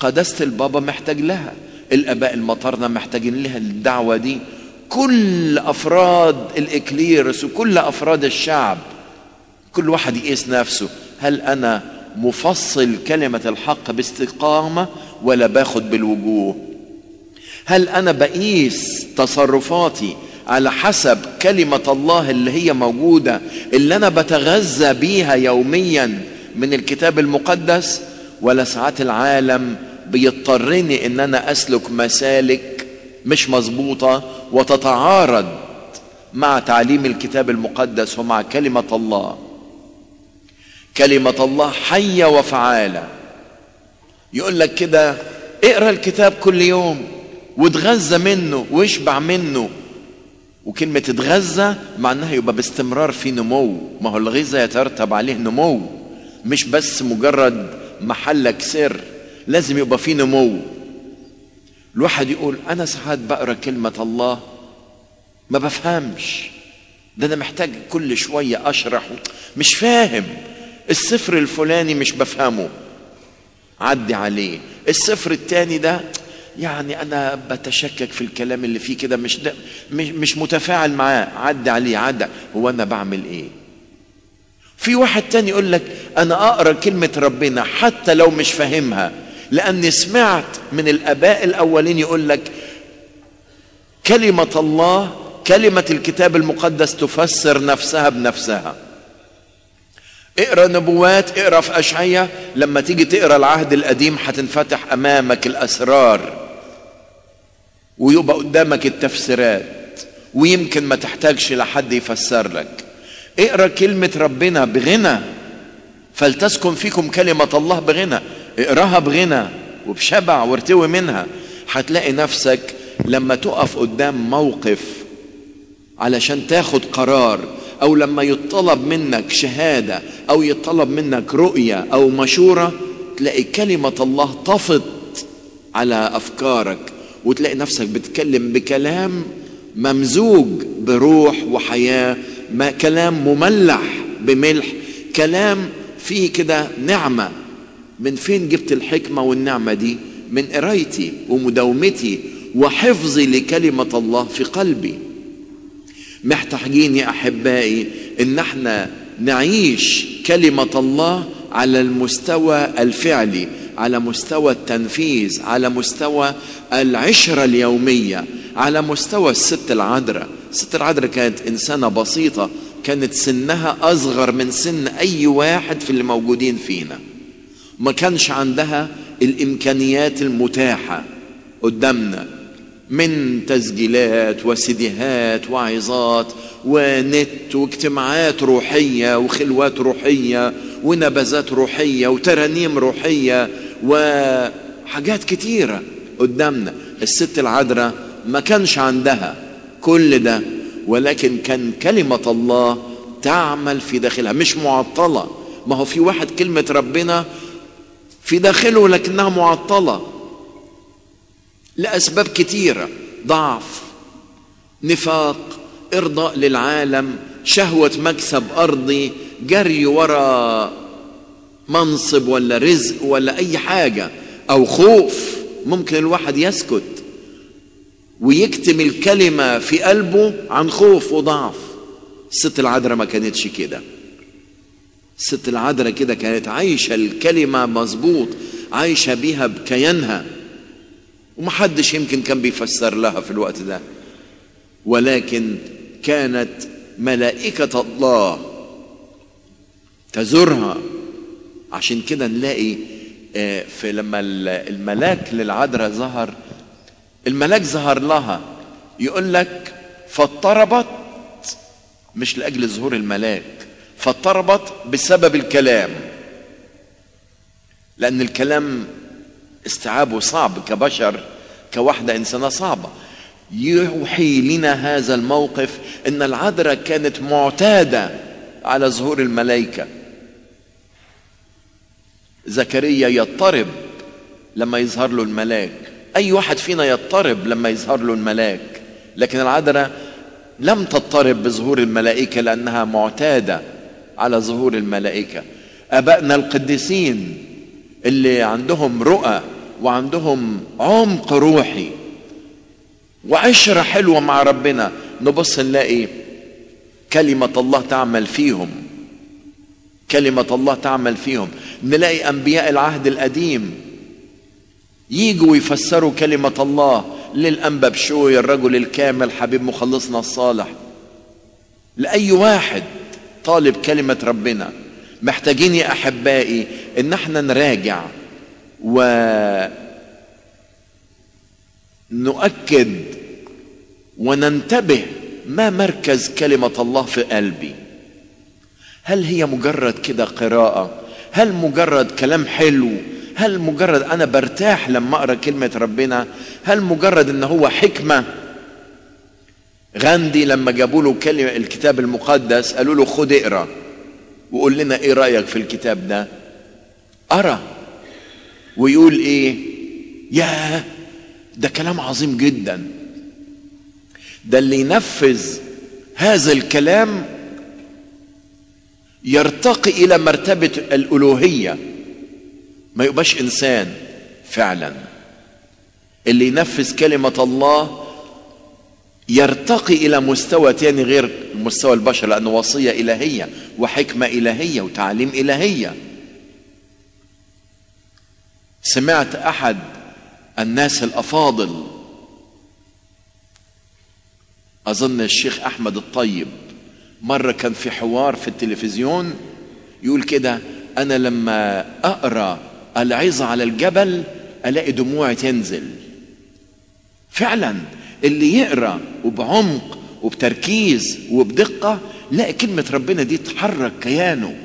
قداسة البابا محتاج لها، الآباء المطرنة محتاجين لها الدعوة دي، كل أفراد الإكليرس وكل أفراد الشعب، كل واحد يقيس نفسه، هل أنا مفصل كلمة الحق باستقامة ولا باخد بالوجوه؟ هل أنا بقيس تصرفاتي على حسب كلمة الله اللي هي موجودة، اللي أنا بتغذى بيها يوميا من الكتاب المقدس، ولا ساعات العالم بيضطرني ان انا اسلك مسالك مش مظبوطة وتتعارض مع تعليم الكتاب المقدس ومع كلمة الله؟ كلمة الله حية وفعالة. يقول لك كده اقرأ الكتاب كل يوم وتغذى منه واشبع منه. وكلمة اتغذى معناها يبقى باستمرار في نمو، ما هو الغذاء يترتب عليه نمو، مش بس مجرد محلك سر، لازم يبقى في نمو. الواحد يقول انا ساعات بقرا كلمة الله ما بفهمش، ده انا محتاج كل شوية اشرح، مش فاهم السفر الفلاني مش بفهمه، عدي عليه. السفر التاني ده يعني انا بتشكك في الكلام اللي فيه كده، مش متفاعل معاه، عدي عليه. عدى، هو انا بعمل ايه؟ في واحد تاني يقول لك انا اقرا كلمة ربنا حتى لو مش فاهمها، لاني سمعت من الاباء الاولين يقول لك كلمة الله، كلمة الكتاب المقدس تفسر نفسها بنفسها. اقرا نبوات، اقرا في اشعياء، لما تيجي تقرا العهد القديم هتنفتح امامك الاسرار ويبقى قدامك التفسيرات، ويمكن ما تحتاجش لحد يفسر لك. اقرا كلمة ربنا بغنى، فلتسكن فيكم كلمة الله بغنى، اقراها بغنى وبشبع وارتوي منها. هتلاقي نفسك لما تقف قدام موقف علشان تاخد قرار، او لما يطلب منك شهادة او يطلب منك رؤية او مشورة، تلاقي كلمة الله طفت على افكارك، وتلاقي نفسك بتكلم بكلام ممزوج بروح وحياة، ما كلام مملح بملح، كلام فيه كده نعمة. من فين جبت الحكمة والنعمة دي؟ من قرايتي ومداومتي وحفظي لكلمة الله في قلبي. محتاجين يا أحبائي إن احنا نعيش كلمة الله على المستوى الفعلي، على مستوى التنفيذ، على مستوى العشرة اليومية، على مستوى الست العذراء. الست العذراء كانت إنسانة بسيطة، كانت سنها أصغر من سن أي واحد في اللي موجودين فينا، ما كانش عندها الإمكانيات المتاحة قدامنا من تسجيلات وسيديهات وعظات ونت واجتماعات روحية وخلوات روحية ونبذات روحية وترانيم روحية وحاجات كتيرة قدامنا. الست العذراء ما كانش عندها كل ده، ولكن كان كلمة الله تعمل في داخلها، مش معطلة. ما هو في واحد كلمة ربنا في داخله لكنها معطلة لأسباب كتيرة: ضعف، نفاق، إرضاء للعالم، شهوة مكسب أرضي، جري وراء منصب ولا رزق ولا أي حاجة، أو خوف. ممكن الواحد يسكت ويكتم الكلمة في قلبه عن خوف وضعف. الست العذراء ما كانتش كده. الست العذراء كده كانت عايشة الكلمة مظبوط، عايشة بيها بكيانها، ومحدش يمكن كان بيفسر لها في الوقت ده، ولكن كانت ملائكة الله تزورها. عشان كده نلاقي في لما الملاك للعذراء ظهر، الملاك ظهر لها يقول لك فاضطربت، مش لأجل ظهور الملاك، فاضطربت بسبب الكلام، لأن الكلام استيعابه صعب كبشر، كواحدة إنسانة صعبة. يوحي لنا هذا الموقف إن العذراء كانت معتادة على ظهور الملائكة. زكريا يضطرب لما يظهر له الملاك، أي واحد فينا يضطرب لما يظهر له الملاك، لكن العذراء لم تضطرب بظهور الملائكة لأنها معتادة على ظهور الملائكة. آبائنا القديسين اللي عندهم رؤى وعندهم عمق روحي وعشرة حلوة مع ربنا، نبص نلاقي كلمة الله تعمل فيهم، كلمة الله تعمل فيهم. نلاقي أنبياء العهد القديم ييجوا يفسروا كلمة الله للأنبا بشوي الرجل الكامل حبيب مخلصنا الصالح، لأي واحد طالب كلمة ربنا. محتاجين يا أحبائي إن احنا نراجع ونؤكد وننتبه ما مركز كلمة الله في قلبي. هل هي مجرد كده قراءة؟ هل مجرد كلام حلو؟ هل مجرد أنا برتاح لما أقرأ كلمة ربنا؟ هل مجرد إن هو حكمة؟ غاندي لما جابوا له كلمة الكتاب المقدس قالوا له خد اقرأ وقول لنا إيه رأيك في الكتاب ده. أرى ويقول إيه؟ ياه، ده كلام عظيم جدا. ده اللي ينفذ هذا الكلام يرتقي إلى مرتبة الألوهية، ما يبقاش إنسان فعلا. اللي ينفذ كلمة الله يرتقي إلى مستوى تاني غير مستوى البشر، لأنه وصية إلهية وحكمة إلهية وتعليم إلهية. سمعت أحد الناس الأفاضل، أظن الشيخ أحمد الطيب، مرة كان في حوار في التلفزيون يقول كده: أنا لما أقرأ العظة على الجبل ألاقي دموعي تنزل. فعلا اللي يقرأ وبعمق وبتركيز وبدقة لاقي كلمة ربنا دي تحرك كيانه،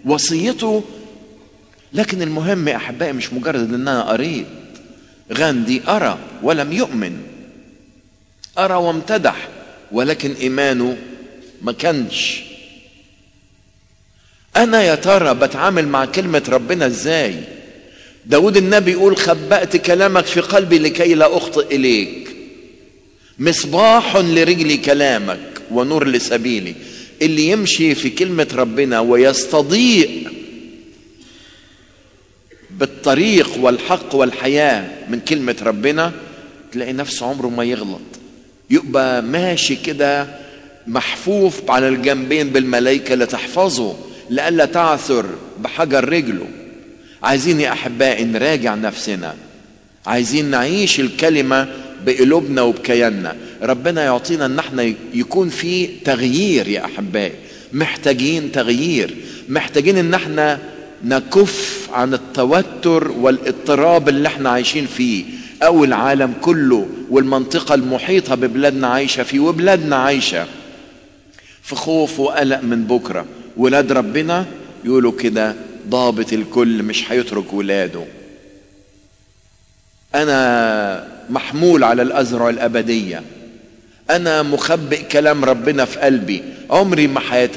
وصيته. لكن المهم يا أحبائي مش مجرد أن أنا قريت. غاندي أرى ولم يؤمن، أرى وامتدح، ولكن إيمانه ما كانش. أنا يا ترى بتعامل مع كلمة ربنا إزاي؟ داود النبي يقول: خبأت كلامك في قلبي لكي لا أخطئ إليك، مصباح لرجلي كلامك ونور لسبيلي. اللي يمشي في كلمة ربنا ويستضيء بالطريق والحق والحياة من كلمة ربنا، تلاقي نفسه عمره ما يغلط، يبقى ماشي كده محفوف على الجنبين بالملائكة لتحفظه لألا تعثر بحجر رجله. عايزين يا أحبائي نراجع نفسنا، عايزين نعيش الكلمة بقلوبنا وبكياننا. ربنا يعطينا ان احنا يكون في تغيير يا أحبائي، محتاجين تغيير، محتاجين ان احنا نكف عن التوتر والاضطراب اللي احنا عايشين فيه، او العالم كله والمنطقة المحيطة ببلادنا عايشة فيه، وبلادنا عايشة في خوف وقلق من بكرة. ولاد ربنا يقولوا كده ضابط الكل مش هيترك ولاده. أنا محمول على الأزرع الأبدية، أنا مخبئ كلام ربنا في قلبي، عمري ما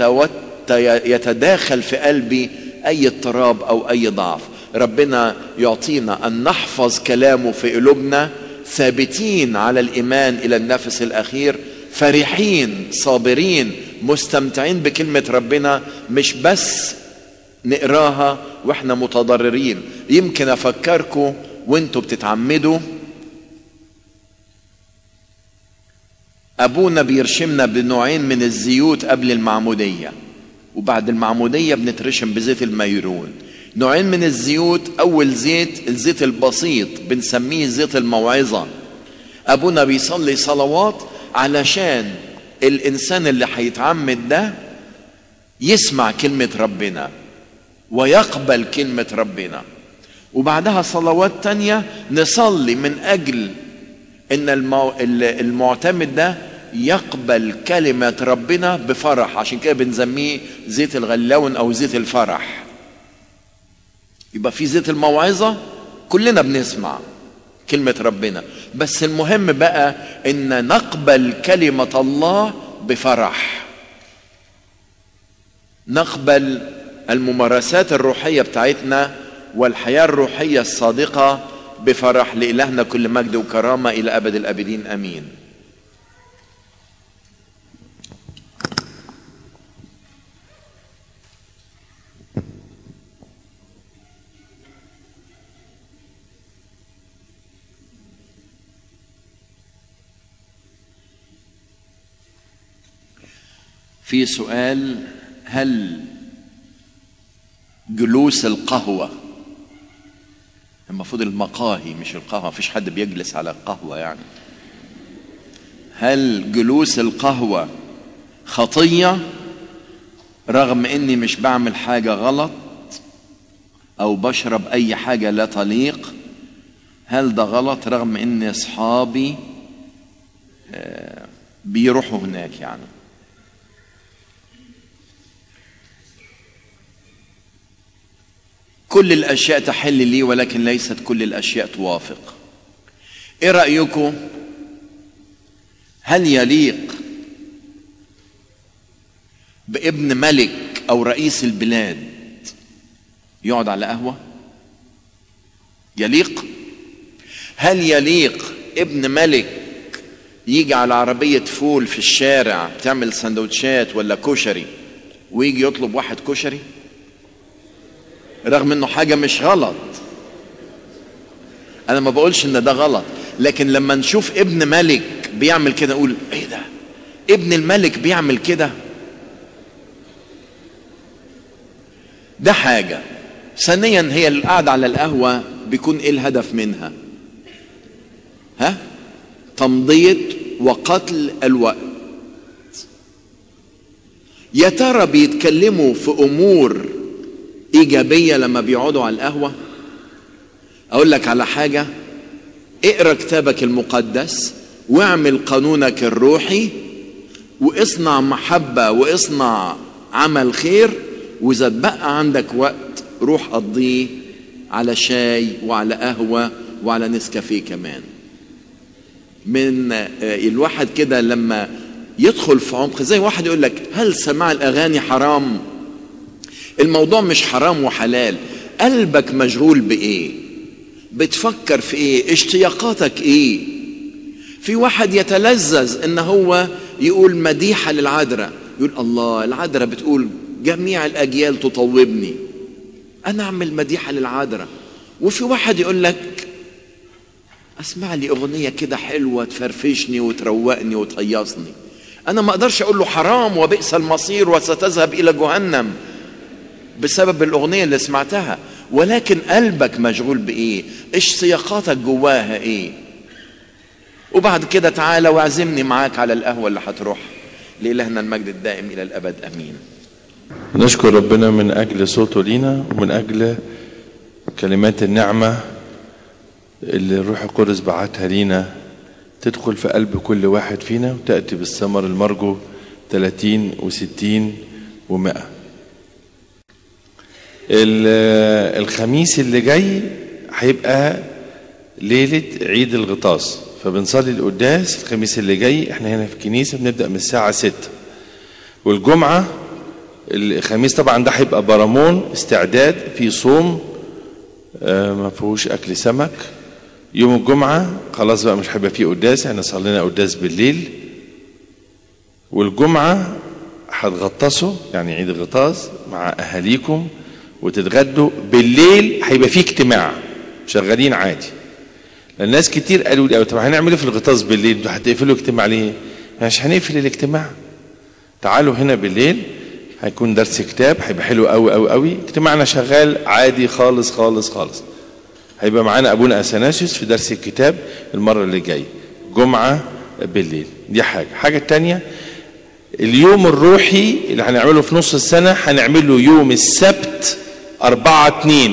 يتداخل في قلبي أي اضطراب أو أي ضعف. ربنا يعطينا أن نحفظ كلامه في قلوبنا، ثابتين على الإيمان إلى النفس الأخير، فرحين صابرين مستمتعين بكلمة ربنا، مش بس نقراها واحنا متضررين. يمكن أفكركم وانتوا بتتعمدوا، أبونا بيرشمنا بنوعين من الزيوت قبل المعمودية، وبعد المعمودية بنترشم بزيت الميرون. نوعين من الزيوت، أول زيت الزيت البسيط بنسميه زيت الموعظة. أبونا بيصلي صلوات علشان الإنسان اللي هيتعمد ده يسمع كلمة ربنا ويقبل كلمة ربنا. وبعدها صلوات تانية نصلي من أجل إن المعتمد ده يقبل كلمة ربنا بفرح، عشان كده بنسميه زيت الغلاون أو زيت الفرح. يبقى في زيت الموعظة، كلنا بنسمع كلمة ربنا، بس المهم بقى إن نقبل كلمة الله بفرح، نقبل الممارسات الروحية بتاعتنا والحياة الروحية الصادقة بفرح. لإلهنا كل مجد وكرامة إلى أبد الآبدين، أمين. في سؤال: هل جلوس القهوة، المفروض المقاهي مش القهوة، مفيش حد بيجلس على القهوة يعني، هل جلوس القهوة خطية رغم اني مش بعمل حاجة غلط او بشرب اي حاجة لا تليق؟ هل ده غلط رغم ان اصحابي بيروحوا هناك يعني؟ كل الأشياء تحل لي ولكن ليست كل الأشياء توافق. إيه رأيكم؟ هل يليق بابن ملك أو رئيس البلاد يقعد على قهوة؟ يليق؟ هل يليق ابن ملك يجي على عربية فول في الشارع بتعمل سندوتشات ولا كشري ويجي يطلب واحد كشري؟ رغم انه حاجة مش غلط، انا ما بقولش ان ده غلط، لكن لما نشوف ابن ملك بيعمل كده نقول ايه ده؟ ابن الملك بيعمل كده؟ ده حاجة. ثانيا، هي القعدة على القهوة بيكون ايه الهدف منها؟ تمضية وقتل الوقت. يا ترى بيتكلموا في امور إيجابية لما بيقعدوا على القهوة؟ أقول لك على حاجة، اقرأ كتابك المقدس واعمل قانونك الروحي واصنع محبة واصنع عمل خير، وإذا بقى عندك وقت روح قضيه على شاي وعلى قهوة وعلى نسكافيه كمان. من الواحد كده لما يدخل في عمق، زي واحد يقول لك هل سماع الأغاني حرام؟ الموضوع مش حرام وحلال، قلبك مشغول بإيه؟ بتفكر في إيه؟ اشتياقاتك إيه؟ في واحد يتلذذ إن هو يقول مديحة للعذراء، يقول الله العذراء بتقول جميع الأجيال تطوبني، أنا أعمل مديحة للعذراء. وفي واحد يقول لك أسمع لي أغنية كده حلوة تفرفشني وتروقني وتهيصني. أنا ما أقدرش أقول له حرام وبئس المصير وستذهب إلى جهنم بسبب الأغنية اللي سمعتها. ولكن قلبك مشغول بايه؟ ايش سياقاتك جواها ايه؟ وبعد كده تعالى واعزمني معاك على القهوة اللي هتروح. لإلهنا المجد الدائم إلى الأبد أمين. نشكر ربنا من أجل صوته لينا ومن أجل كلمات النعمة اللي الروح القدس بعتها لينا تدخل في قلب كل واحد فينا وتأتي بالثمر المرجو 30 و60 و100. الخميس اللي جاي هيبقى ليلة عيد الغطاس، فبنصلي القداس الخميس اللي جاي. احنا هنا في الكنيسة بنبدأ من الساعة 6. والجمعة الخميس طبعا ده هيبقى برامون استعداد في صوم ما فيهوش أكل سمك. يوم الجمعة خلاص بقى مش هيبقى فيه قداس، احنا صلينا قداس بالليل. والجمعة هتغطسوا يعني عيد الغطاس مع أهاليكم وتتغدوا بالليل. هيبقى فيه اجتماع شغالين عادي. الناس كتير قالوا لي طب هنعمل ايه في الغطاس بالليل؟ انتوا هتقفلوا اجتماع ليه؟ مش هنقفل الاجتماع، تعالوا هنا بالليل هيكون درس كتاب هيبقى حلو قوي قوي قوي. اجتماعنا شغال عادي خالص خالص خالص. هيبقى معانا ابونا اثناسيوس في درس الكتاب المره اللي جايه جمعه بالليل. دي حاجه تانية، اليوم الروحي اللي هنعمله في نص السنه هنعمله يوم السبت 4/2.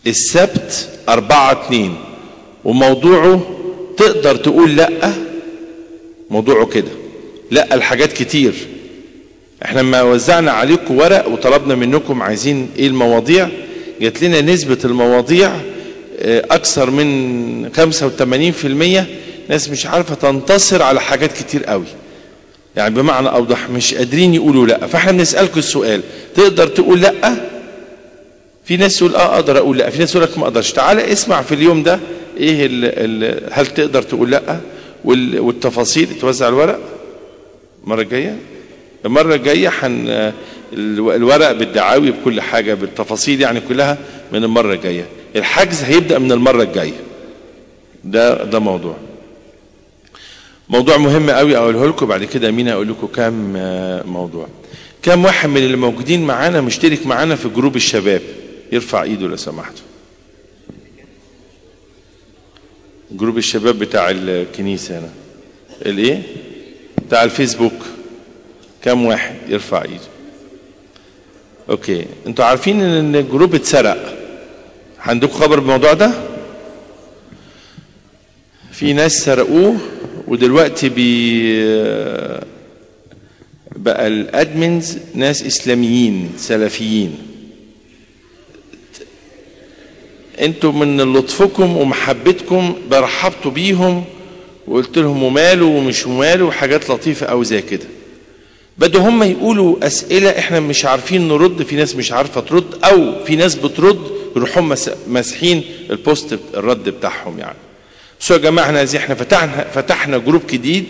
السبت 4/2 وموضوعه تقدر تقول لا. موضوعه كده لا الحاجات كتير. احنا لما وزعنا عليكم ورق وطلبنا منكم عايزين ايه المواضيع، جات لنا نسبة المواضيع اكثر من 85%. ناس مش عارفة تنتصر على حاجات كتير قوي، يعني بمعنى اوضح مش قادرين يقولوا لا. فاحنا بنسألكم السؤال، تقدر تقول لا؟ في ناس تقول اقدر اقول لا، في ناس تقول لك ما اقدرش. تعالى اسمع في اليوم ده ايه هل تقدر تقول لا، والتفاصيل توزع الورق المره الجايه. المره الجايه الورق بالدعاوي بكل حاجه بالتفاصيل يعني كلها من المره الجايه. الحجز هيبدا من المره الجايه. ده موضوع مهم قوي اقوله لكم. بعد كده مين هقول لكم كام موضوع. كام واحد من اللي موجودين معانا مشترك معانا في جروب الشباب؟ يرفع ايده لو سمحتوا. جروب الشباب بتاع الكنيسة هنا الايه بتاع الفيسبوك. كام واحد يرفع ايده؟ اوكي. انتوا عارفين ان الجروب اتسرق؟ عندكم خبر بالموضوع ده؟ في ناس سرقوه ودلوقتي بقى الادمنز ناس اسلاميين سلفيين. انتوا من لطفكم ومحبتكم برحبتوا بيهم وقلت لهم وماله ومش وماله وحاجات لطيفة او زي كده. بدوا هم يقولوا اسئلة احنا مش عارفين نرد، في ناس مش عارفة ترد او في ناس بترد يروحوا مسحين البوست الرد بتاعهم يعني. بس يا جماعة احنا فتحنا جروب جديد،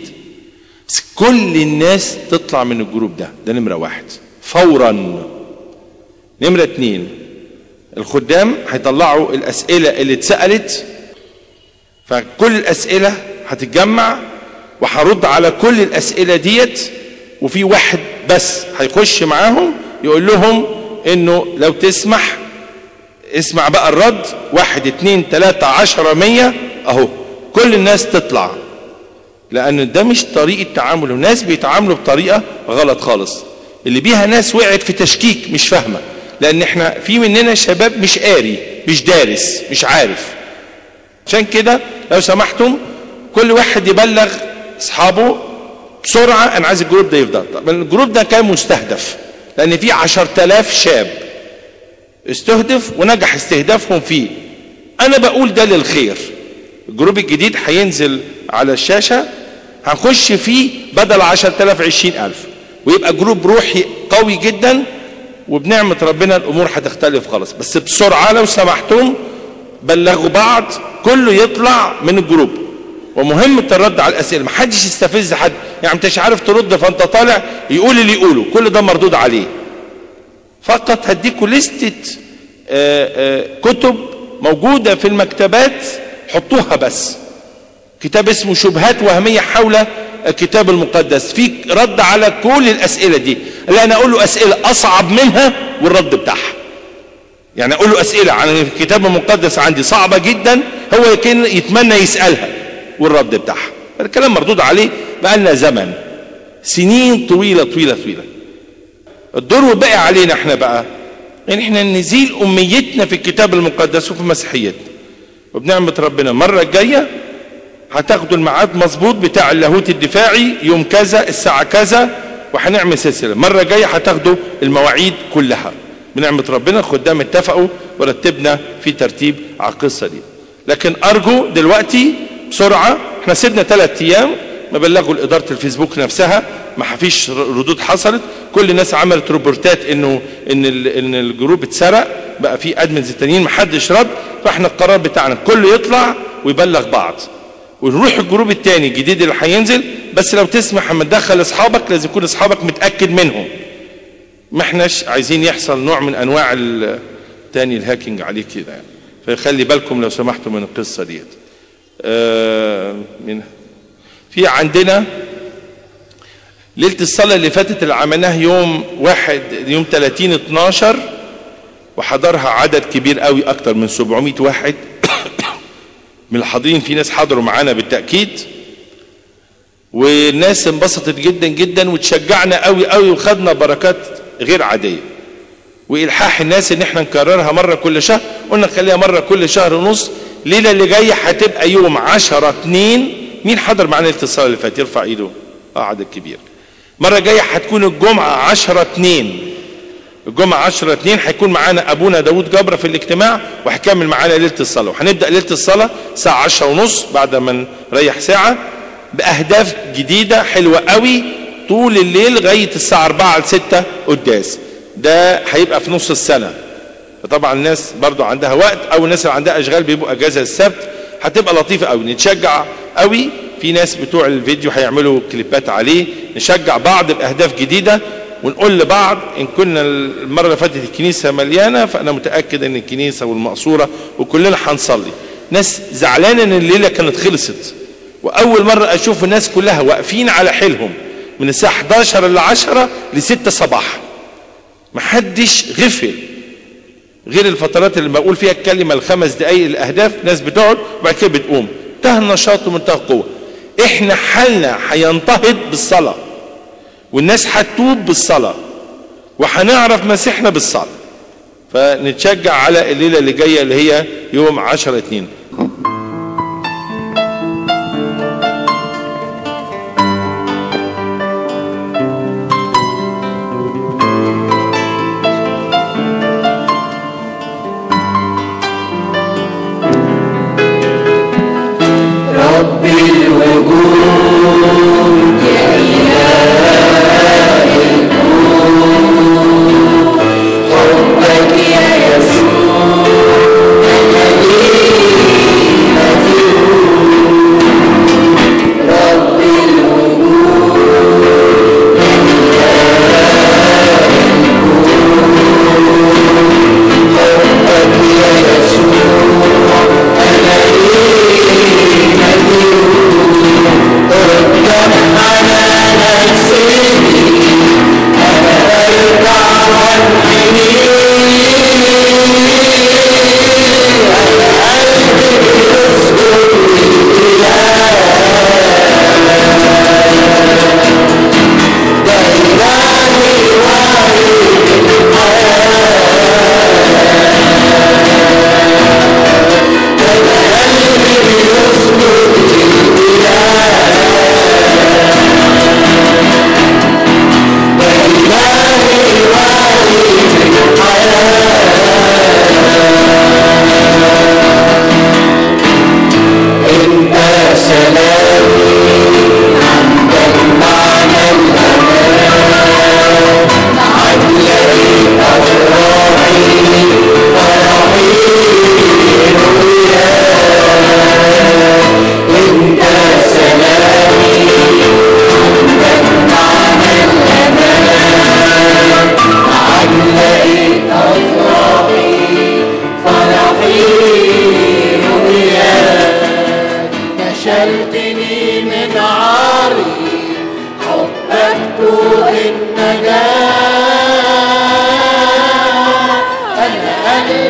بس كل الناس تطلع من الجروب ده نمرة 1 فورا. نمرة 2 الخدام هيطلعوا الأسئلة اللي اتسألت، فكل الأسئلة هتتجمع وهرد على كل الأسئلة ديت. وفي واحد بس هيخش معاهم يقول لهم انه لو تسمح اسمع بقى الرد 1 2 3 10 100 اهو. كل الناس تطلع، لأن ده مش طريقة تعامل. الناس بيتعاملوا بطريقة غلط خالص، اللي بيها ناس وقعت في تشكيك مش فاهمة. لأن احنا في مننا شباب مش قاري مش دارس مش عارف. عشان كده لو سمحتم كل واحد يبلغ اصحابه بسرعة انا عايز الجروب ده يفضل. طب الجروب ده كان مستهدف لأن في 10,000 شاب استهدف ونجح استهدافهم فيه. أنا بقول ده للخير. الجروب الجديد هينزل على الشاشة، هنخش فيه بدل 10,000 20,000 ويبقى جروب روحي قوي جدا. وبنعمة ربنا الأمور هتختلف خالص. بس بسرعة لو سمحتم بلغوا بعض كله يطلع من الجروب. ومهمة الرد على الأسئلة، محدش يستفز حد. يعني انتش عارف ترد فانت طالع يقول اللي يقوله كل ده مردود عليه. فقط هديكوا لستة كتب موجودة في المكتبات حطوها بس. كتاب اسمه شبهات وهمية حول الكتاب المقدس، في رد على كل الأسئلة دي. اللي أنا أقول له أسئلة أصعب منها والرد بتاعها. يعني اقول له اسئله عن الكتاب المقدس عندي صعبه جدا، هو كان يتمنى يسالها والرد بتاعها. الكلام مردود عليه بقالنا زمن، سنين طويله طويله طويله. الدور باقي علينا احنا بقى ان احنا نزيل اميتنا في الكتاب المقدس وفي مسيحيتنا. وبنعمه ربنا المره الجايه هتاخدوا الميعاد مظبوط بتاع اللاهوت الدفاعي يوم كذا الساعه كذا، وهنعمل سلسله. المره الجايه هتاخدوا المواعيد كلها بنعمه ربنا. الخدام اتفقوا ورتبنا في ترتيب على القصه دي. لكن ارجو دلوقتي بسرعه، احنا سيبنا 3 ايام مبلغوا الاداره الفيسبوك نفسها، ما فيش ردود حصلت. كل الناس عملت روبورتات ان الجروب اتسرق، بقى في ادمنز تانيين ما حدش رد. فاحنا القرار بتاعنا كله يطلع ويبلغ بعض، ونروح الجروب التاني الجديد اللي هينزل. بس لو تسمح اما تدخل اصحابك لازم يكون اصحابك متاكد منهم، ما احناش عايزين يحصل نوع من انواع التاني الهاكينج عليك كده يعني. فخلي بالكم لو سمحتوا من القصه ديت. في عندنا ليله الصلاه اللي فاتت اللي عملناها يوم 30/12 وحضرها عدد كبير قوي اكتر من 700 واحد من الحاضرين. في ناس حضروا معانا بالتاكيد، والناس انبسطت جدا جدا وتشجعنا قوي قوي وخدنا بركات غير عاديه. والحاح الناس ان احنا نكررها مره كل شهر، قلنا نخليها مره كل شهر ونص. الليله اللي جايه هتبقى يوم 10/2. مين حضر معانا ليله الصلاه اللي فاتت يرفع ايده؟ عدد كبير. المره الجايه هتكون الجمعه 10/2. الجمعه 10/2 هيكون معانا ابونا داود جبره في الاجتماع، وهيكمل معانا ليله الصلاه. وهنبدا ليله الصلاه الساعه 10:30 بعد ما نريح ساعه، باهداف جديده حلوه قوي طول الليل لغايه الساعه 4 ل 6 قداس. ده هيبقى في نص السنه، فطبعا الناس برضو عندها وقت، او الناس اللي عندها اشغال بيبقوا اجازه السبت. هتبقى لطيفه قوي، نتشجع قوي. في ناس بتوع الفيديو هيعملوا كليبات عليه، نشجع بعض باهداف جديده ونقول لبعض. ان كنا المره اللي فاتت الكنيسه مليانه، فانا متاكد ان الكنيسه والمقصوره وكلنا هنصلي. ناس زعلانه ان الليله كانت خلصت، واول مره اشوف الناس كلها واقفين على حيلهم من الساعه 11 ل 10 ل 6 صباحا. محدش غفل غير الفترات اللي بقول فيها الكلمه ال5 دقائق الاهداف. ناس بتقعد وبعد كده بتقوم. منتهى النشاط ومنتهى القوه. احنا حالنا هينتهض بالصلاه، والناس هتتوب بالصلاه، وهنعرف مسيحنا بالصلاه. فنتشجع على الليله اللي جايه اللي هي يوم 10/2. رب الوجود يا إله الكون، حبك يا يسوع أنا ليه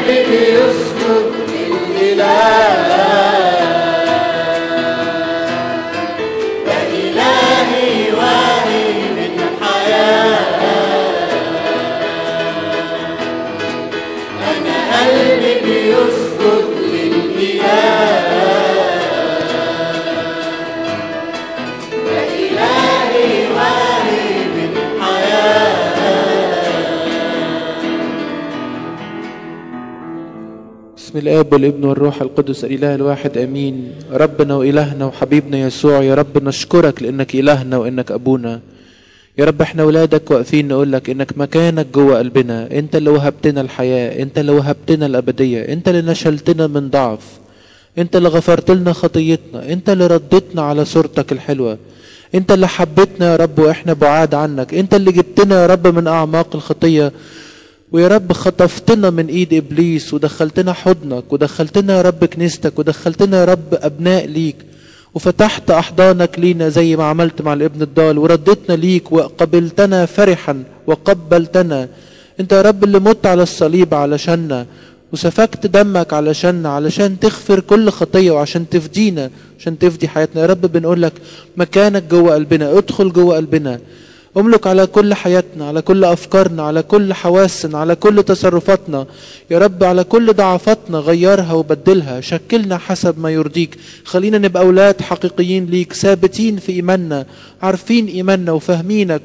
قلبي بيسجد للإله، ده إلهي واهب الحياة. أنا قلبي بيسجد للإله، ده إلهي واهب الحياة. بسم الآب والابن والروح القدس الإله الواحد آمين. ربنا وإلهنا وحبيبنا يسوع، يا رب نشكرك لأنك إلهنا وإنك أبونا. يا رب احنا ولادك واقفين نقول لك إنك مكانك جوه قلبنا. أنت اللي وهبتنا الحياة، أنت اللي وهبتنا الأبدية، أنت اللي نشلتنا من ضعف، أنت اللي غفرت لنا خطيتنا، أنت اللي ردتنا على صورتك الحلوة، أنت اللي حبتنا يا رب وإحنا بعاد عنك، أنت اللي جبتنا يا رب من أعماق الخطية، ويا رب خطفتنا من ايد ابليس ودخلتنا حضنك، ودخلتنا يا رب كنيستك، ودخلتنا يا رب ابناء ليك، وفتحت احضانك لينا زي ما عملت مع الابن الضال، وردتنا ليك وقبلتنا فرحا وقبلتنا. انت يا رب اللي مت على الصليب علشاننا، وسفكت دمك علشاننا، علشان تغفر كل خطية وعشان تفدينا، عشان تفدي حياتنا. يا رب بنقول لك مكانك جوه قلبنا، ادخل جوه قلبنا، املك على كل حياتنا، على كل أفكارنا، على كل حواسنا، على كل تصرفاتنا يا رب، على كل ضعفاتنا غيرها وبدلها، شكلنا حسب ما يرضيك. خلينا نبقى أولاد حقيقيين ليك، ثابتين في إيماننا، عارفين إيماننا وفاهمينك،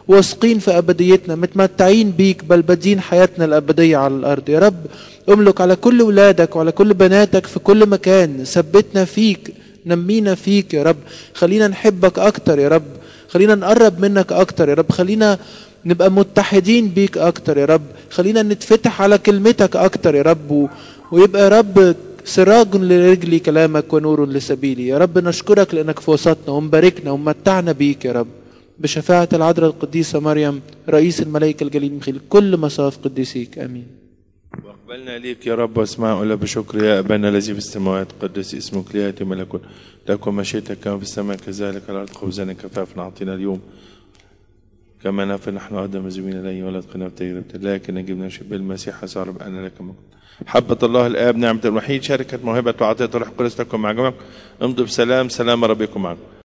واثقين في أبديتنا، متمتعين بيك، بل بادين حياتنا الأبدية على الأرض. يا رب املك على كل أولادك وعلى كل بناتك في كل مكان، ثبتنا فيك، نمينا فيك يا رب، خلينا نحبك أكتر يا رب، خلينا نقرب منك أكتر يا رب، خلينا نبقى متحدين بيك أكتر يا رب، خلينا نتفتح على كلمتك أكتر يا رب، ويبقى يا رب سراج لرجلي كلامك ونور لسبيلي. يا رب نشكرك لأنك في وسطنا ومباركنا ومتعنا بيك يا رب، بشفاعة العذراء القديسة مريم رئيس الملائكة الجليل ميخائيل كل مصاف قديسيك آمين. واقبلنا ليك يا رب واسمع أولى بشكر. يا أبانا الذي في السماوات قدس اسمك، ليأتي ملكوتك، تكن مشيئتك كما في السماء كذلك على الأرض. خبزنا كفافنا أعطينا اليوم كما نغفر نحن أيضا مذنبين إليه، ولا تدخلنا في تجربة لكن نجبنا بالمسيح يسوع رب أنا لك مكن. حبة الله الآب، نعمة الوحيد، شركة موهبة وعطية الروح القدس تكن مع جميعكم. امضوا بسلام، سلام ربكم معكم.